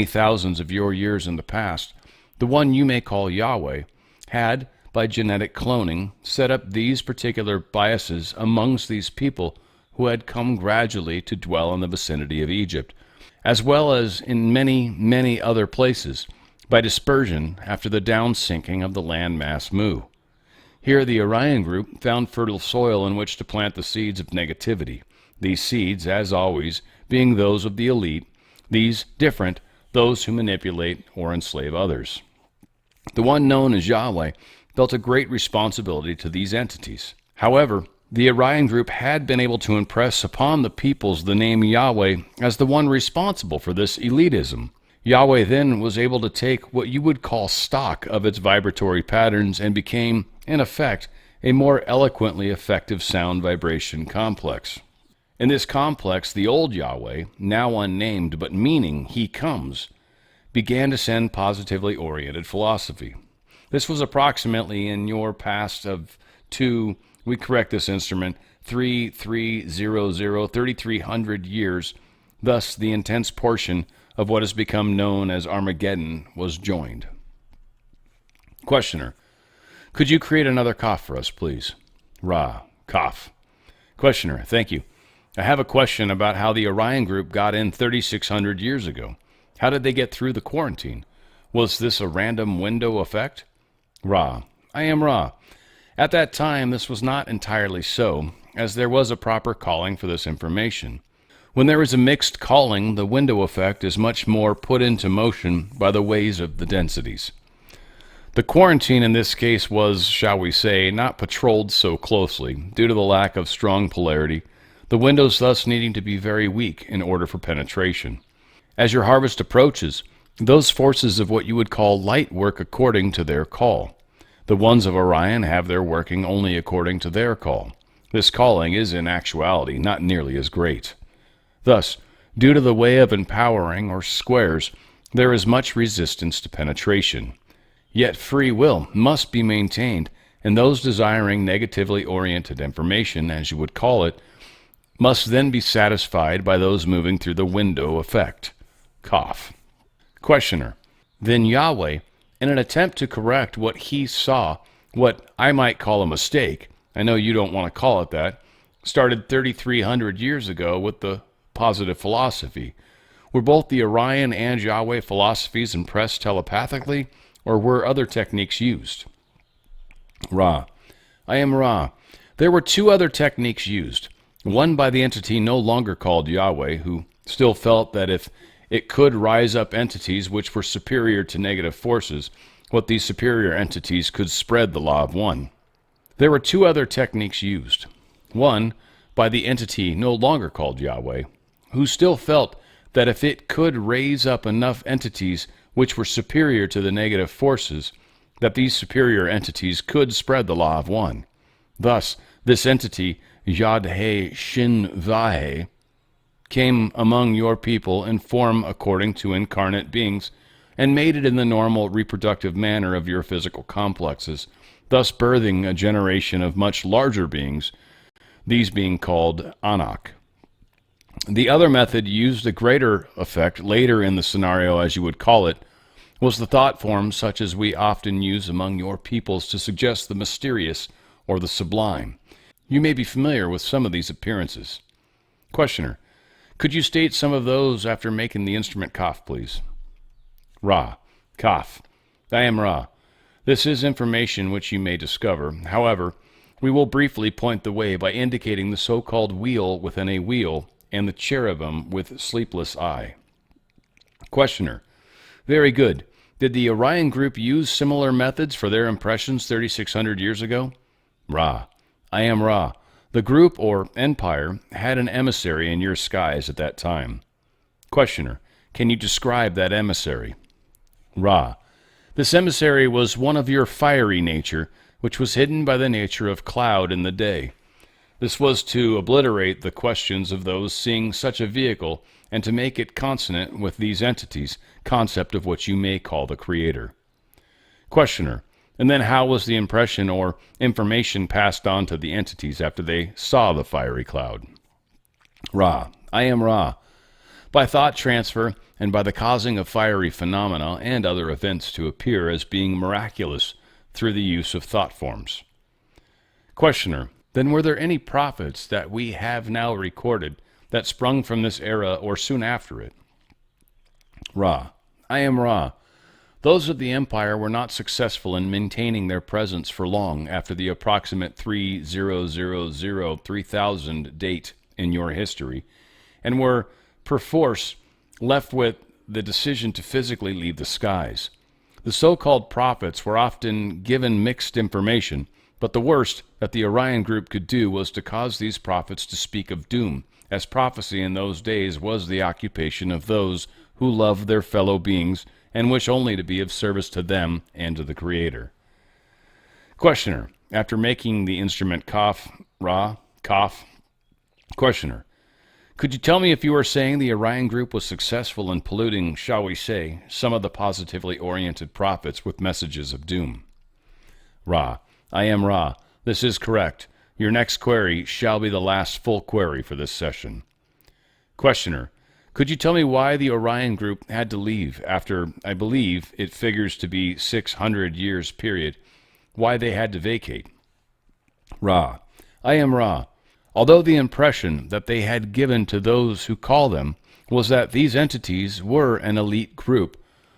thousands of your years in the past, the one you may call Yahweh, had, by genetic cloning, set up these particular biases amongst these people who had come gradually to dwell in the vicinity of Egypt, as well as in many other places, by dispersion after the downsinking of the landmass Mu. Here the Orion group found fertile soil in which to plant the seeds of negativity, these seeds, as always, being those of the elite, these different, those who manipulate or enslave others. The one known as Yahweh felt a great responsibility to these entities. However, the Orion group had been able to impress upon the peoples the name Yahweh as the one responsible for this elitism. Yahweh then was able to take what you would call stock of its vibratory patterns and became, in effect, a more eloquently effective sound vibration complex. In this complex, the old Yahweh, now unnamed but meaning He comes, began to send positively oriented philosophy. This was approximately in your past of we correct this instrument, 3,300 years. Thus, the intense portion of what has become known as Armageddon was joined. Questioner. Could you create another cough for us, please? Ra, cough. Questioner, thank you. I have a question about how the Orion group got in 3,600 years ago. How did they get through the quarantine? Was this a random window effect? Ra, I am Ra. At that time, this was not entirely so, as there was a proper calling for this information. When there is a mixed calling, the window effect is much more put into motion by the ways of the densities. The quarantine in this case was, shall we say, not patrolled so closely, due to the lack of strong polarity, the windows thus needing to be very weak in order for penetration. As your harvest approaches, those forces of what you would call light work according to their call. The ones of Orion have their working only according to their call. This calling is in actuality not nearly as great. Thus, due to the way of empowering or squares, there is much resistance to penetration. Yet free will must be maintained, and those desiring negatively oriented information, as you would call it, must then be satisfied by those moving through the window effect. Cough. Questioner. Then Yahweh, in an attempt to correct what he saw, what I might call a mistake, I know you don't want to call it that, started 3,300 years ago with the positive philosophy. Were both the Orion and Yahweh philosophies impressed telepathically, or were other techniques used? Ra. I am Ra. There were two other techniques used. One by the entity no longer called Yahweh, who still felt that if it could rise up entities which were superior to negative forces, what these superior entities could spread the law of one. There were two other techniques used. One by the entity no longer called Yahweh, who still felt that if it could raise up enough entities which were superior to the negative forces, that these superior entities could spread the law of one. Thus, this entity, Yad-He Shin-Vahe, came among your people in form according to incarnate beings, and made it in the normal reproductive manner of your physical complexes, thus birthing a generation of much larger beings, these being called Anak. The other method used a greater effect later in the scenario, as you would call it, was the thought form such as we often use among your peoples to suggest the mysterious or the sublime. You may be familiar with some of these appearances. Questioner. Could you state some of those after making the instrument cough, please? Ra. Cough. I am Ra. This is information which you may discover. However, we will briefly point the way by indicating the so-called wheel within a wheel and the cherubim with sleepless eye. Questioner. Very good. Did the Orion group use similar methods for their impressions 3,600 years ago? Ra. I am Ra. The group, or empire, had an emissary in your skies at that time. Questioner. Can you describe that emissary? Ra. This emissary was one of your fiery nature, which was hidden by the nature of cloud in the day. This was to obliterate the questions of those seeing such a vehicle and to make it consonant with these entities, concept of what you may call the Creator. Questioner. And then how was the impression or information passed on to the entities after they saw the fiery cloud? Ra. I am Ra. By thought transfer and by the causing of fiery phenomena and other events to appear as being miraculous through the use of thought forms. Questioner. Then were there any prophets that we have now recorded that sprung from this era or soon after it? Ra. I am Ra. Those of the empire were not successful in maintaining their presence for long after the approximate 3000 date in your history, and were, perforce, left with the decision to physically leave the skies. The so-called prophets were often given mixed information, but the worst that the Orion group could do was to cause these prophets to speak of doom, as prophecy in those days was the occupation of those who loved their fellow beings and wish only to be of service to them and to the Creator. Questioner. After making the instrument cough, Ra, cough. Questioner. Could you tell me if you were saying the Orion group was successful in polluting, shall we say, some of the positively oriented prophets with messages of doom? Ra. I am Ra. This is correct. Your next query shall be the last full query for this session. Questioner. Could you tell me why the Orion group had to leave after, I believe, it figures to be 600 years period, why they had to vacate. Ra. I am Ra. Although the impression that they had given to those who call them was that these entities were an elite group,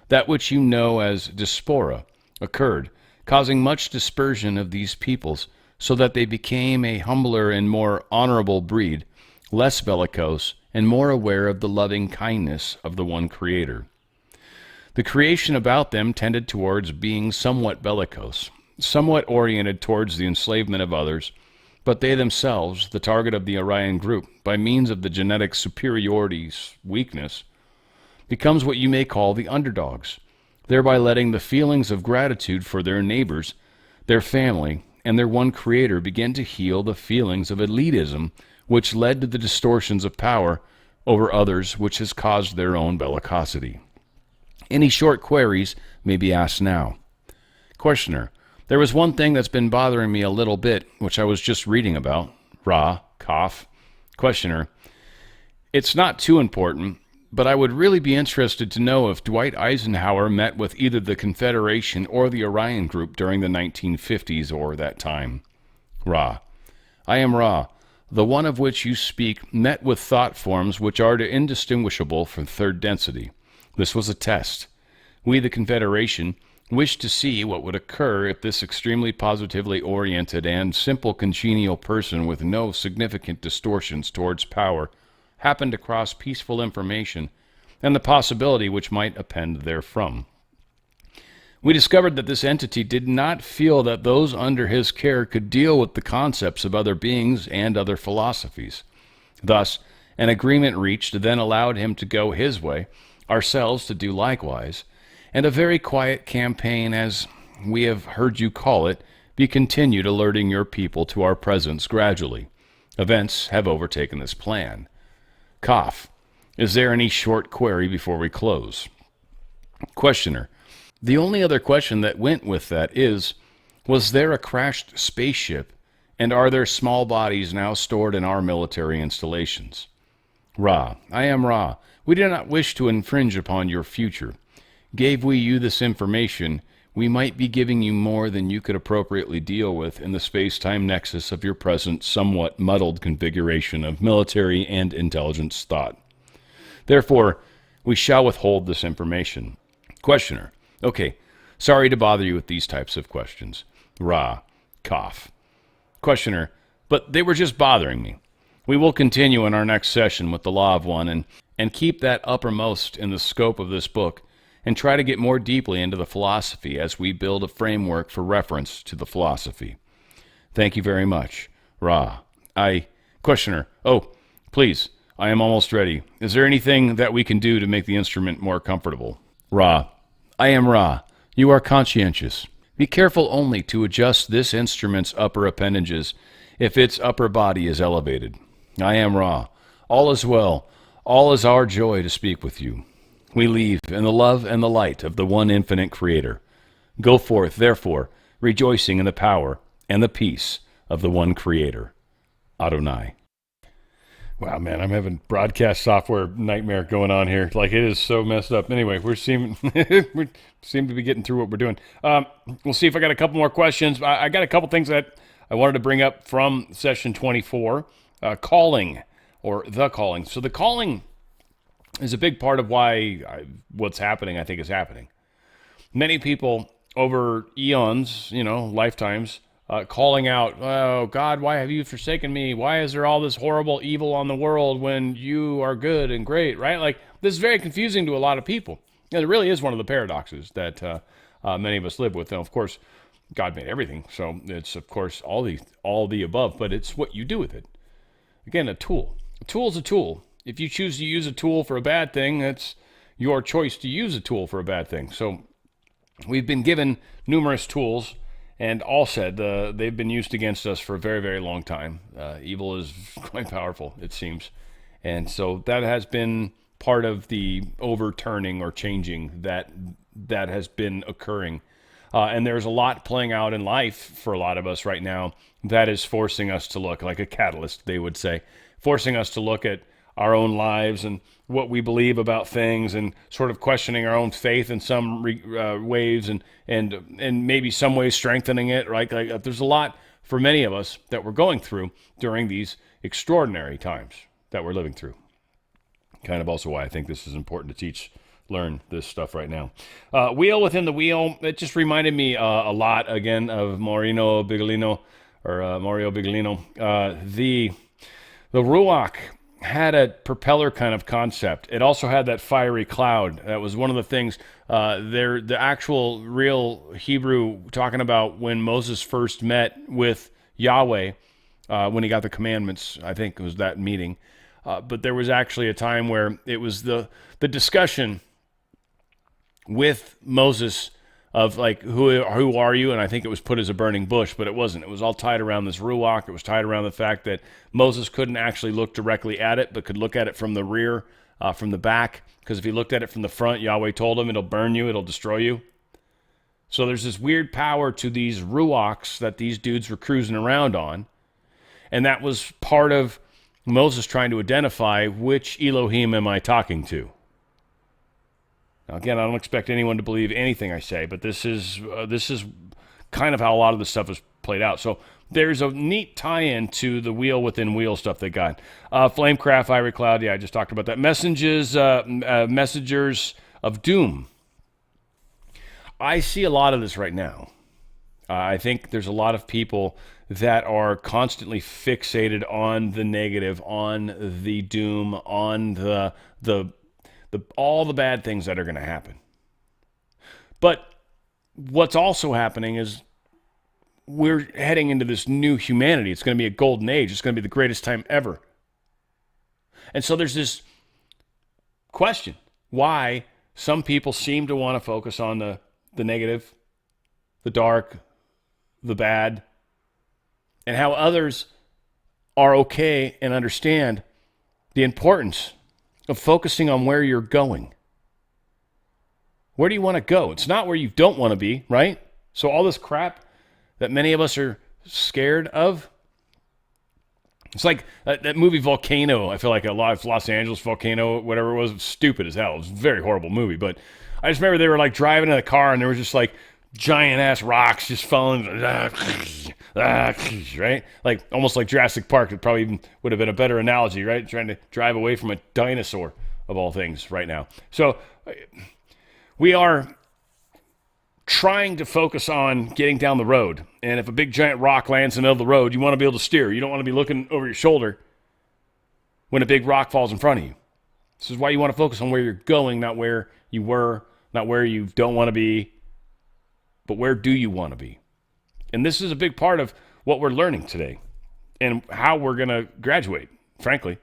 that which you know as diaspora occurred, causing much dispersion of these peoples, so that they became a humbler and more honorable breed, less bellicose, and more aware of the loving kindness of the one Creator. The creation about them tended towards being somewhat bellicose, somewhat oriented towards the enslavement of others, but they themselves, the target of the Orion group, by means of the genetic superiority's weakness, becomes what you may call the underdogs, thereby letting the feelings of gratitude for their neighbors, their family, and their one Creator begin to heal the feelings of elitism, which led to the distortions of power over others, which has caused their own bellicosity. Any short queries may be asked now. Questioner. There was one thing that's been bothering me a little bit, which I was just reading about. Ra, cough. Questioner. It's not too important, but I would really be interested to know if Dwight Eisenhower met with either the Confederation or the Orion Group during the 1950s or that time. Ra. I am Ra. The one of which you speak met with thought forms which are indistinguishable from third density. This was a test. We, the Confederation, wished to see what would occur if this extremely positively oriented and simple congenial person with no significant distortions towards power happened to cross peaceful information and the possibility which might append therefrom. We discovered that this entity did not feel that those under his care could deal with the concepts of other beings and other philosophies. Thus, an agreement reached then allowed him to go his way, ourselves to do likewise, and a very quiet campaign, as we have heard you call it, be continued, alerting your people to our presence gradually. Events have overtaken this plan. Cough. Is there any short query before we close? Questioner. The only other question that went with that is, was there a crashed spaceship, and are there small bodies now stored in our military installations? Ra. I am Ra. We do not wish to infringe upon your future. Gave we you this information, we might be giving you more than you could appropriately deal with in the space-time nexus of your present somewhat muddled configuration of military and intelligence thought. Therefore, we shall withhold this information. Questioner. Okay, sorry to bother you with these types of questions. Ra. Cough. Questioner. But they were just bothering me. We will continue in our next session with the Law of One and keep that uppermost in the scope of this book, and try to get more deeply into the philosophy as we build a framework for reference to the philosophy. Thank you very much. Ra. Questioner. Oh, please, I am almost ready. Is there anything that we can do to make the instrument more comfortable? Ra. I am Ra. You are conscientious. Be careful only to adjust this instrument's upper appendages if its upper body is elevated. I am Ra. All is well. All is our joy to speak with you. We leave in the love and the light of the one infinite Creator. Go forth, therefore, rejoicing in the power and the peace of the one Creator. Adonai. Wow, man, I'm having broadcast software nightmare going on here. Like, it is so messed up. Anyway, we seem to be getting through what we're doing. We'll see if I got a couple more questions. I got a couple things that I wanted to bring up from session 24. Calling, or the calling. So the calling is a big part of why what's happening, I think, is happening. Many people over eons, lifetimes, calling out, oh, God, why have you forsaken me? Why is there all this horrible evil on the world when you are good and great, right? Like, this is very confusing to a lot of people. And it really is one of the paradoxes that many of us live with. And, of course, God made everything, so it's, of course, all the above, but it's what you do with it. Again, a tool. A tool is a tool. If you choose to use a tool for a bad thing, it's your choice to use a tool for a bad thing. So we've been given numerous tools, and all said they've been used against us for a very, very long time. Evil is quite powerful, it seems. And so that has been part of the overturning or changing that has been occurring. And there's a lot playing out in life for a lot of us right now that is forcing us to look like a catalyst, they would say, forcing us to look at our own lives and what we believe about things, and sort of questioning our own faith in some ways, and maybe some ways strengthening it. Right? Like there's a lot for many of us that we're going through during these extraordinary times that we're living through. Kind of also why I think this is important to learn this stuff right now. Wheel within the wheel. It just reminded me a lot again of Mario Bigolino. The Ruach had a propeller kind of concept. It also had that fiery cloud. That was one of the things. The actual real Hebrew talking about when Moses first met with Yahweh, when he got the commandments. I think it was that meeting. But there was actually a time where it was the discussion with Moses of like, who are you? And I think it was put as a burning bush, but it wasn't. It was all tied around this ruach. It was tied around the fact that Moses couldn't actually look directly at it, but could look at it from the rear, from the back. Because if he looked at it from the front, Yahweh told him, it'll burn you, it'll destroy you. So there's this weird power to these ruachs that these dudes were cruising around on. And that was part of Moses trying to identify which Elohim am I talking to. Now, again, I don't expect anyone to believe anything I say, but this is kind of how a lot of this stuff is played out. So there's a neat tie-in to the wheel within wheel stuff they got. Flamecraft, Ivory Cloud, yeah, I just talked about that. Messengers of Doom. I see a lot of this right now. I think there's a lot of people that are constantly fixated on the negative, on the doom, on the all the bad things that are going to happen. But what's also happening is we're heading into this new humanity. It's going to be a golden age. It's going to be the greatest time ever. And so there's this question, why some people seem to want to focus on the negative, the dark, the bad, and how others are okay and understand the importance of focusing on where you're going. Where do you want to go? It's not where you don't want to be, right? So all this crap that many of us are scared of, it's like that movie Volcano. I feel like a lot of Los Angeles Volcano, whatever it was stupid as hell. It was a very horrible movie, but I just remember they were like driving in the car and there was just like giant ass rocks just falling, right? Like almost like Jurassic Park. It probably even would have been a better analogy, right? Trying to drive away from a dinosaur of all things right now. So we are trying to focus on getting down the road. And if a big giant rock lands in the middle of the road, you want to be able to steer. You don't want to be looking over your shoulder when a big rock falls in front of you. This is why you want to focus on where you're going, not where you were, not where you don't want to be, but where do you want to be? And this is a big part of what we're learning today and how we're going to graduate, frankly.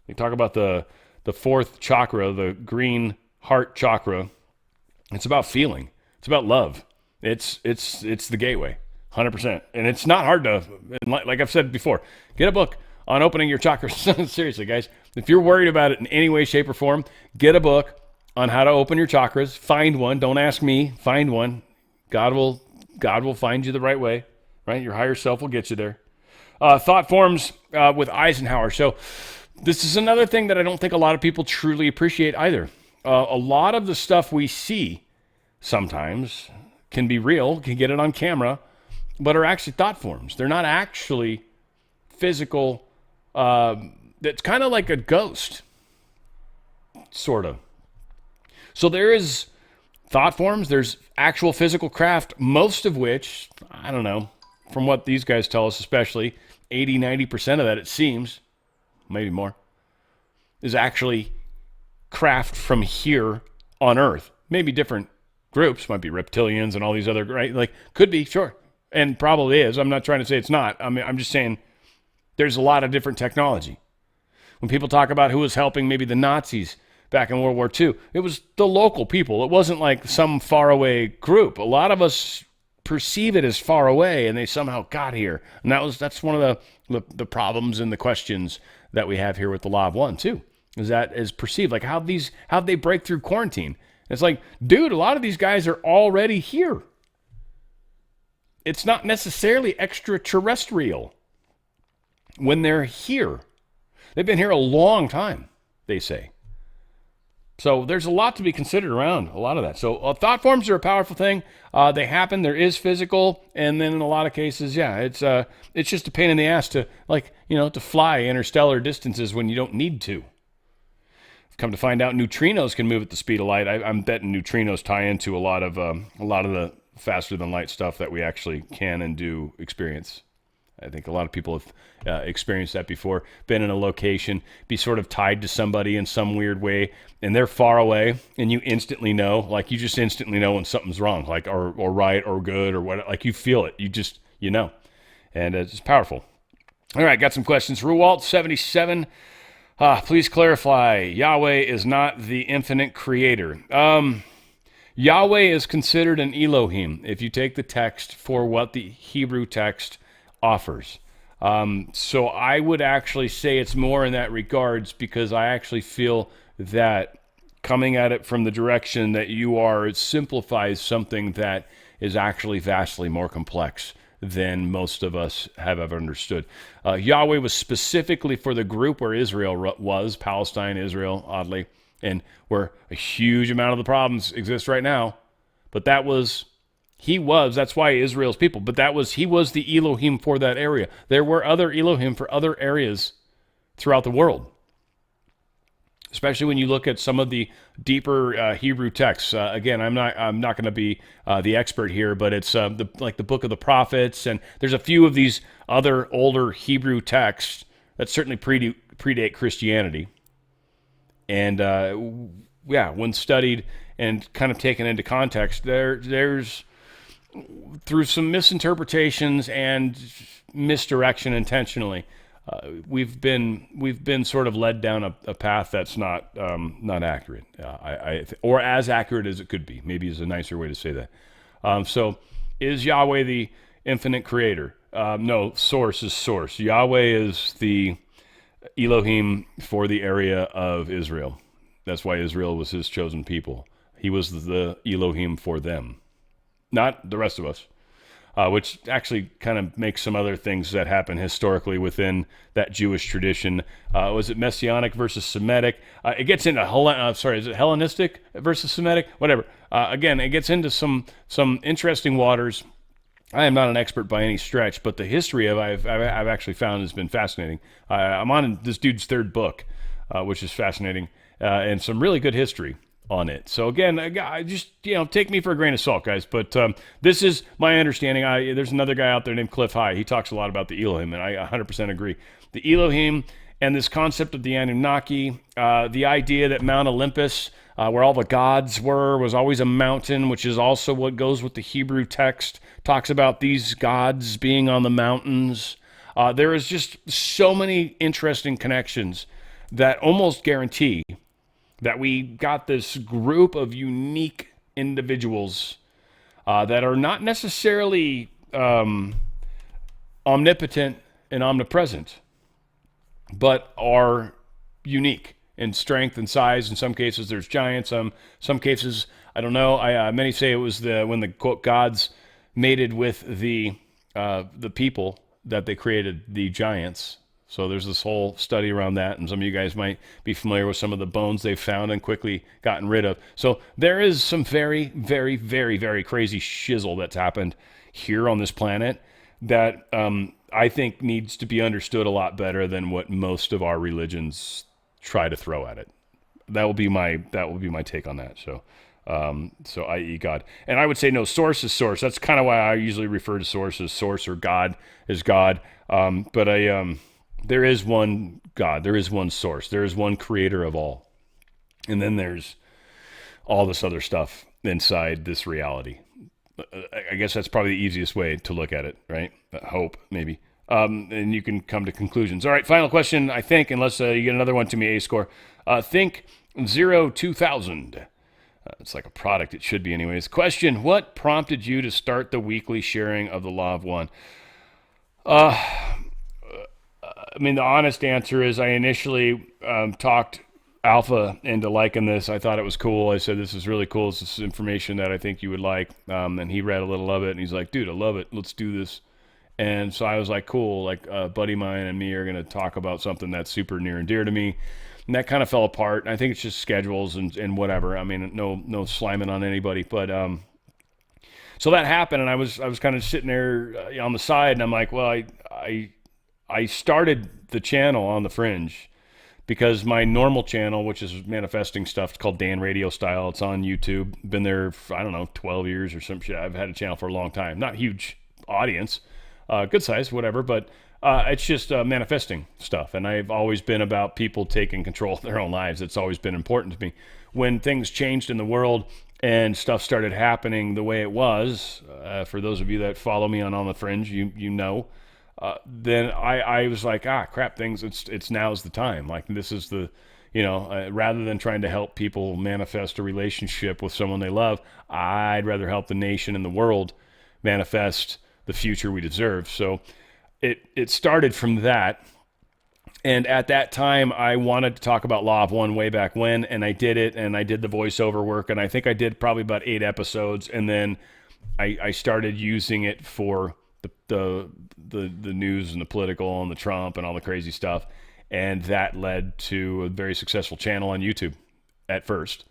We talk about the fourth chakra, the green heart chakra. It's about feeling. It's about love. It's the gateway, 100%. And it's not hard to, like I've said before, get a book on opening your chakras. Seriously, guys, if you're worried about it in any way, shape, or form, get a book on how to open your chakras. Find one. Don't ask me. Find one. God will find you the right way, right? Your higher self will get you there. Thought forms with Eisenhower. So this is another thing that I don't think a lot of people truly appreciate either. A lot of the stuff we see sometimes can be real, can get it on camera, but are actually thought forms. They're not actually physical. That's kind of like a ghost, sort of. So there is thought forms, there's actual physical craft, most of which, I don't know, from what these guys tell us especially, 80, 90% of that, it seems, maybe more, is actually craft from here on Earth. Maybe different groups, might be reptilians and all these other, right? Like, could be, sure, and probably is. I'm not trying to say it's not. I mean, I'm just saying there's a lot of different technology. When people talk about who was helping maybe the Nazis back in World War II, it was the local people. It wasn't like some faraway group. A lot of us perceive it as far away, and they somehow got here. And that's one of the problems and the questions that we have here with the Law of One too. Is perceived like how'd they break through quarantine? It's like, dude, a lot of these guys are already here. It's not necessarily extraterrestrial when they're here. They've been here a long time, they say. So there's a lot to be considered around a lot of that. So thought forms are a powerful thing. They happen. There is physical, and then in a lot of cases, yeah, it's just a pain in the ass to to fly interstellar distances when you don't need to. Come to find out, neutrinos can move at the speed of light. I'm betting neutrinos tie into a lot of the faster than light stuff that we actually can and do experience. I think a lot of people have experienced that before, been in a location, be sort of tied to somebody in some weird way, and they're far away, and you instantly know, like you just instantly know when something's wrong, like or right or good or what, like you feel it, you know, and it's powerful. All right, got some questions. Ruwalt 77. Please clarify, Yahweh is not the infinite creator. Yahweh is considered an Elohim if you take the text for what the Hebrew text offers. So I would actually say it's more in that regards, because I actually feel that coming at it from the direction that you are, it simplifies something that is actually vastly more complex than most of us have ever understood. Yahweh was specifically for the group where Israel was, Palestine, Israel, oddly, and where a huge amount of the problems exist right now. But that's why Israel's people, but he was the Elohim for that area. There were other Elohim for other areas throughout the world. Especially when you look at some of the deeper Hebrew texts. Again, I'm not going to be the expert here, but it's like the Book of the Prophets, and there's a few of these other older Hebrew texts that certainly predate Christianity. And when studied and kind of taken into context, there's through some misinterpretations and misdirection intentionally, we've been sort of led down a path that's not accurate, or as accurate as it could be. Maybe is a nicer way to say that. So, is Yahweh the infinite creator? No, source is source. Yahweh is the Elohim for the area of Israel. That's why Israel was his chosen people. He was the Elohim for them, not the rest of us. Which actually kind of makes some other things that happen historically within that Jewish tradition. Was it Messianic versus Semitic? It gets into is it Hellenistic versus Semitic? Whatever. Again, it gets into some interesting waters. I am not an expert by any stretch, but the history I've actually found has been fascinating. I'm on this dude's third book, which is fascinating, and some really good history on it. So again, just take me for a grain of salt, guys. But this is my understanding. There's another guy out there named Cliff High. He talks a lot about the Elohim, and I 100% agree. The Elohim and this concept of the Anunnaki, the idea that Mount Olympus, where all the gods were, was always a mountain, which is also what goes with the Hebrew text. Talks about these gods being on the mountains. There is just so many interesting connections that almost guarantee that we got this group of unique individuals that are not necessarily omnipotent and omnipresent, but are unique in strength and size. In some cases, there's giants. Some cases, I don't know. Many say it was when the quote gods mated with the people that they created the giants. So there's this whole study around that, and some of you guys might be familiar with some of the bones they've found and quickly gotten rid of. So there is some very, very, very, very crazy shizzle that's happened here on this planet that I think needs to be understood a lot better than what most of our religions try to throw at it. That will be my take on that. So i.e. God. And I would say no, source is source. That's kind of why I usually refer to source as source, or God as God. There is one God, there is one source, there is one creator of all. And then there's all this other stuff inside this reality. I guess that's probably the easiest way to look at it, right? Hope, maybe. And you can come to conclusions. All right, final question, I think, unless you get another one to me, A-score. Think 2000. It's like a product, it should be anyways. Question, what prompted you to start the weekly sharing of the Law of One? The honest answer is I initially talked Alpha into liking this. I thought it was cool. I said, this is really cool. This is information that I think you would like. And he read a little of it, and he's like, dude, I love it. Let's do this. And so I was like, cool, like a buddy of mine and me are going to talk about something that's super near and dear to me. And that kind of fell apart. I think it's just schedules and whatever. I mean, no sliming on anybody, but so that happened, and I was kind of sitting there on the side, and I'm like, well, I started the channel on the Fringe because my normal channel, which is manifesting stuff, it's called Dan RadioStyle. It's on YouTube. Been there for, I don't know, 12 years or some shit. I've had a channel for a long time. Not huge audience, good size, whatever, but it's just manifesting stuff. And I've always been about people taking control of their own lives. It's always been important to me. When things changed in the world and stuff started happening the way it was, for those of you that follow me on the Fringe, you know, then I was like, crap, it's now's the time. Like, this is the, rather than trying to help people manifest a relationship with someone they love, I'd rather help the nation and the world manifest the future we deserve. So it started from that. And at that time, I wanted to talk about Law of One way back when, and I did it, and I did the voiceover work, and I think I did probably about 8 episodes, and then I started using it for the news and the political and the Trump and all the crazy stuff, and that led to a very successful channel on YouTube at first.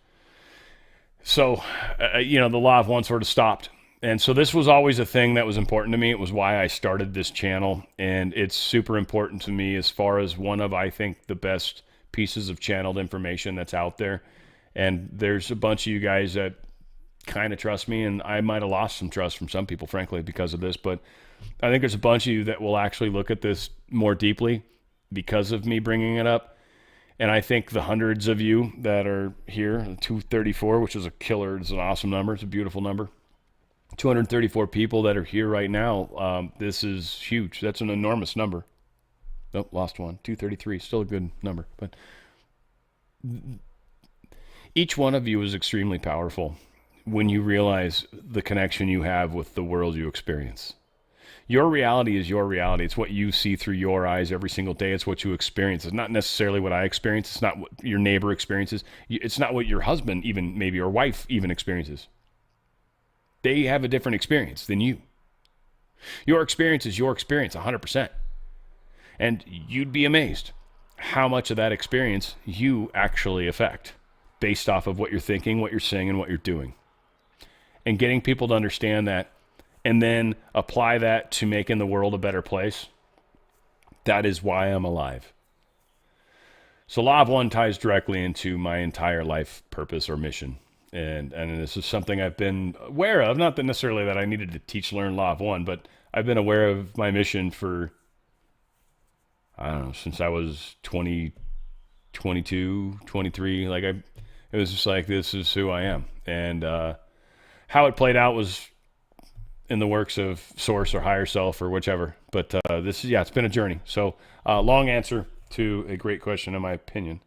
So, the Law of One sort of stopped. And so this was always a thing that was important to me. It was why I started this channel, and it's super important to me as far as one of, I think, the best pieces of channeled information that's out there. And there's a bunch of you guys that kind of trust me, and I might have lost some trust from some people, frankly, because of this, but I think there's a bunch of you that will actually look at this more deeply because of me bringing it up. And I think the hundreds of you that are here, 234, which is a killer, it's an awesome number, it's a beautiful number. 234 people that are here right now. This is huge. That's an enormous number. Nope, lost one. 233, still a good number. But each one of you is extremely powerful when you realize the connection you have with the world you experience. Your reality is your reality. It's what you see through your eyes every single day. It's what you experience. It's not necessarily what I experience. It's not what your neighbor experiences. It's not what your husband even maybe or wife even experiences. They have a different experience than you. Your experience is your experience 100%. And you'd be amazed how much of that experience you actually affect based off of what you're thinking, what you're saying, and what you're doing. And getting people to understand that and then apply that to making the world a better place, that is why I'm alive. So Law of One ties directly into my entire life purpose or mission. And this is something I've been aware of, not that necessarily that I needed to learn Law of One, but I've been aware of my mission for, I don't know, since I was 20, 22, 23. Like it was just like, this is who I am. And how it played out was in the works of source or higher self or whichever. But it's been a journey. So long answer to a great question, in my opinion.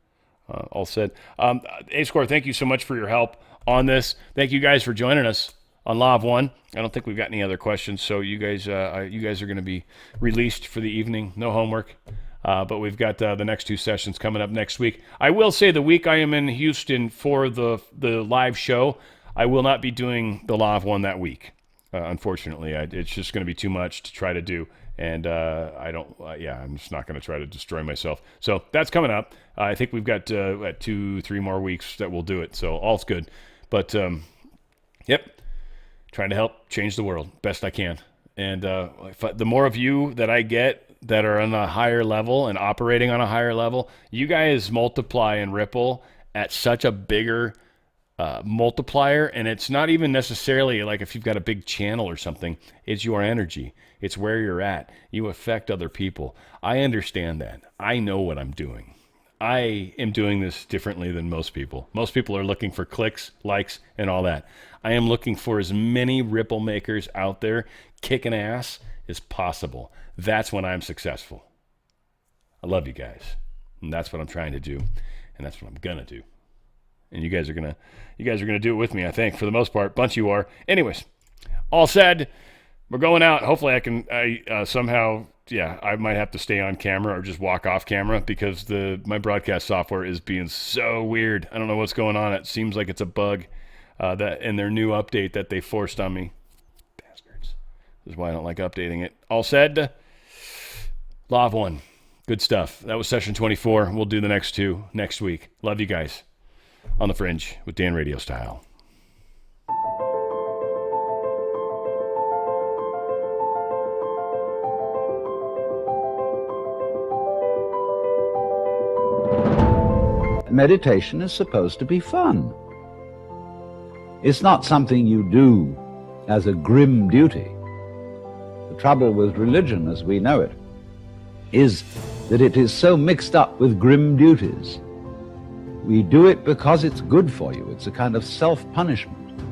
All said. A-Score, thank you so much for your help on this. Thank you guys for joining us on Law of One. I don't think we've got any other questions, so you guys are going to be released for the evening. No homework, but we've got the next 2 sessions coming up next week. I will say the week I am in Houston for the live show, I will not be doing the Law of One that week. Unfortunately, it's just going to be too much to try to do. And I'm just not going to try to destroy myself. So that's coming up. I think we've got 2-3 more weeks that we'll do it. So all's good. But, trying to help change the world best I can. And the more of you that I get that are on a higher level and operating on a higher level, you guys multiply and ripple at such a bigger multiplier. And it's not even necessarily like if you've got a big channel or something, it's your energy. It's where you're at. You affect other people. I understand that. I know what I'm doing. I am doing this differently than most people. Most people are looking for clicks, likes, and all that. I am looking for as many ripple makers out there kicking ass as possible. That's when I'm successful. I love you guys. And that's what I'm trying to do. And that's what I'm going to do. And you guys are going to do it with me, I think, for the most part. Bunch of you are. Anyways, all said, we're going out. Hopefully I might have to stay on camera or just walk off camera because my broadcast software is being so weird. I don't know what's going on. It seems like it's a bug that in their new update that they forced on me. Bastards. is why I don't like updating it. All said, Law of One. Good stuff. That was session 24. We'll do the next two next week. Love you guys. On the Fringe with Dan RadioStyle. Meditation is supposed to be fun. It's not something you do as a grim duty. The trouble with religion as we know it is that it is so mixed up with grim duties. We do it because it's good for you. It's a kind of self-punishment.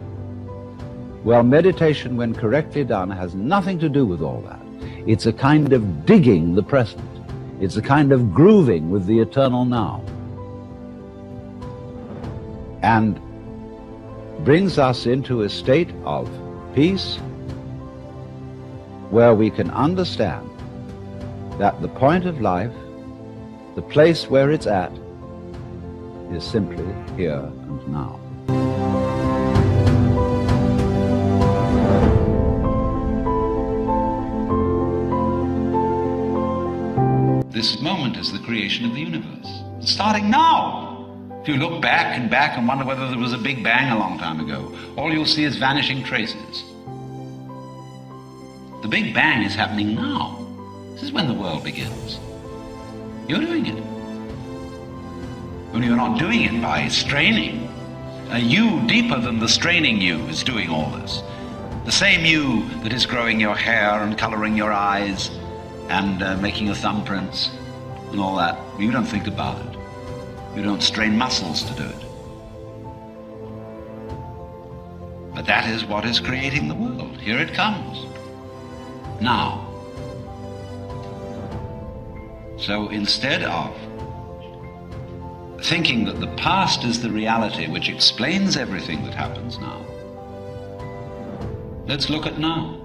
Well, meditation, when correctly done, has nothing to do with all that. It's a kind of digging the present. It's a kind of grooving with the eternal now. And brings us into a state of peace where we can understand that the point of life, the place where it's at, is simply here and now. This moment is the creation of the universe. It's starting now. If you look back and wonder whether there was a big bang a long time ago, all you'll see is vanishing traces. The big bang is happening now. This is when the world begins. You're doing it. Only you're not doing it by straining. A you deeper than the straining you is doing all this. The same you that is growing your hair and coloring your eyes and making your thumbprints and all that. You don't think about it. You don't strain muscles to do it. But that is what is creating the world. Here it comes. Now. So instead of thinking that the past is the reality which explains everything that happens now, let's look at now.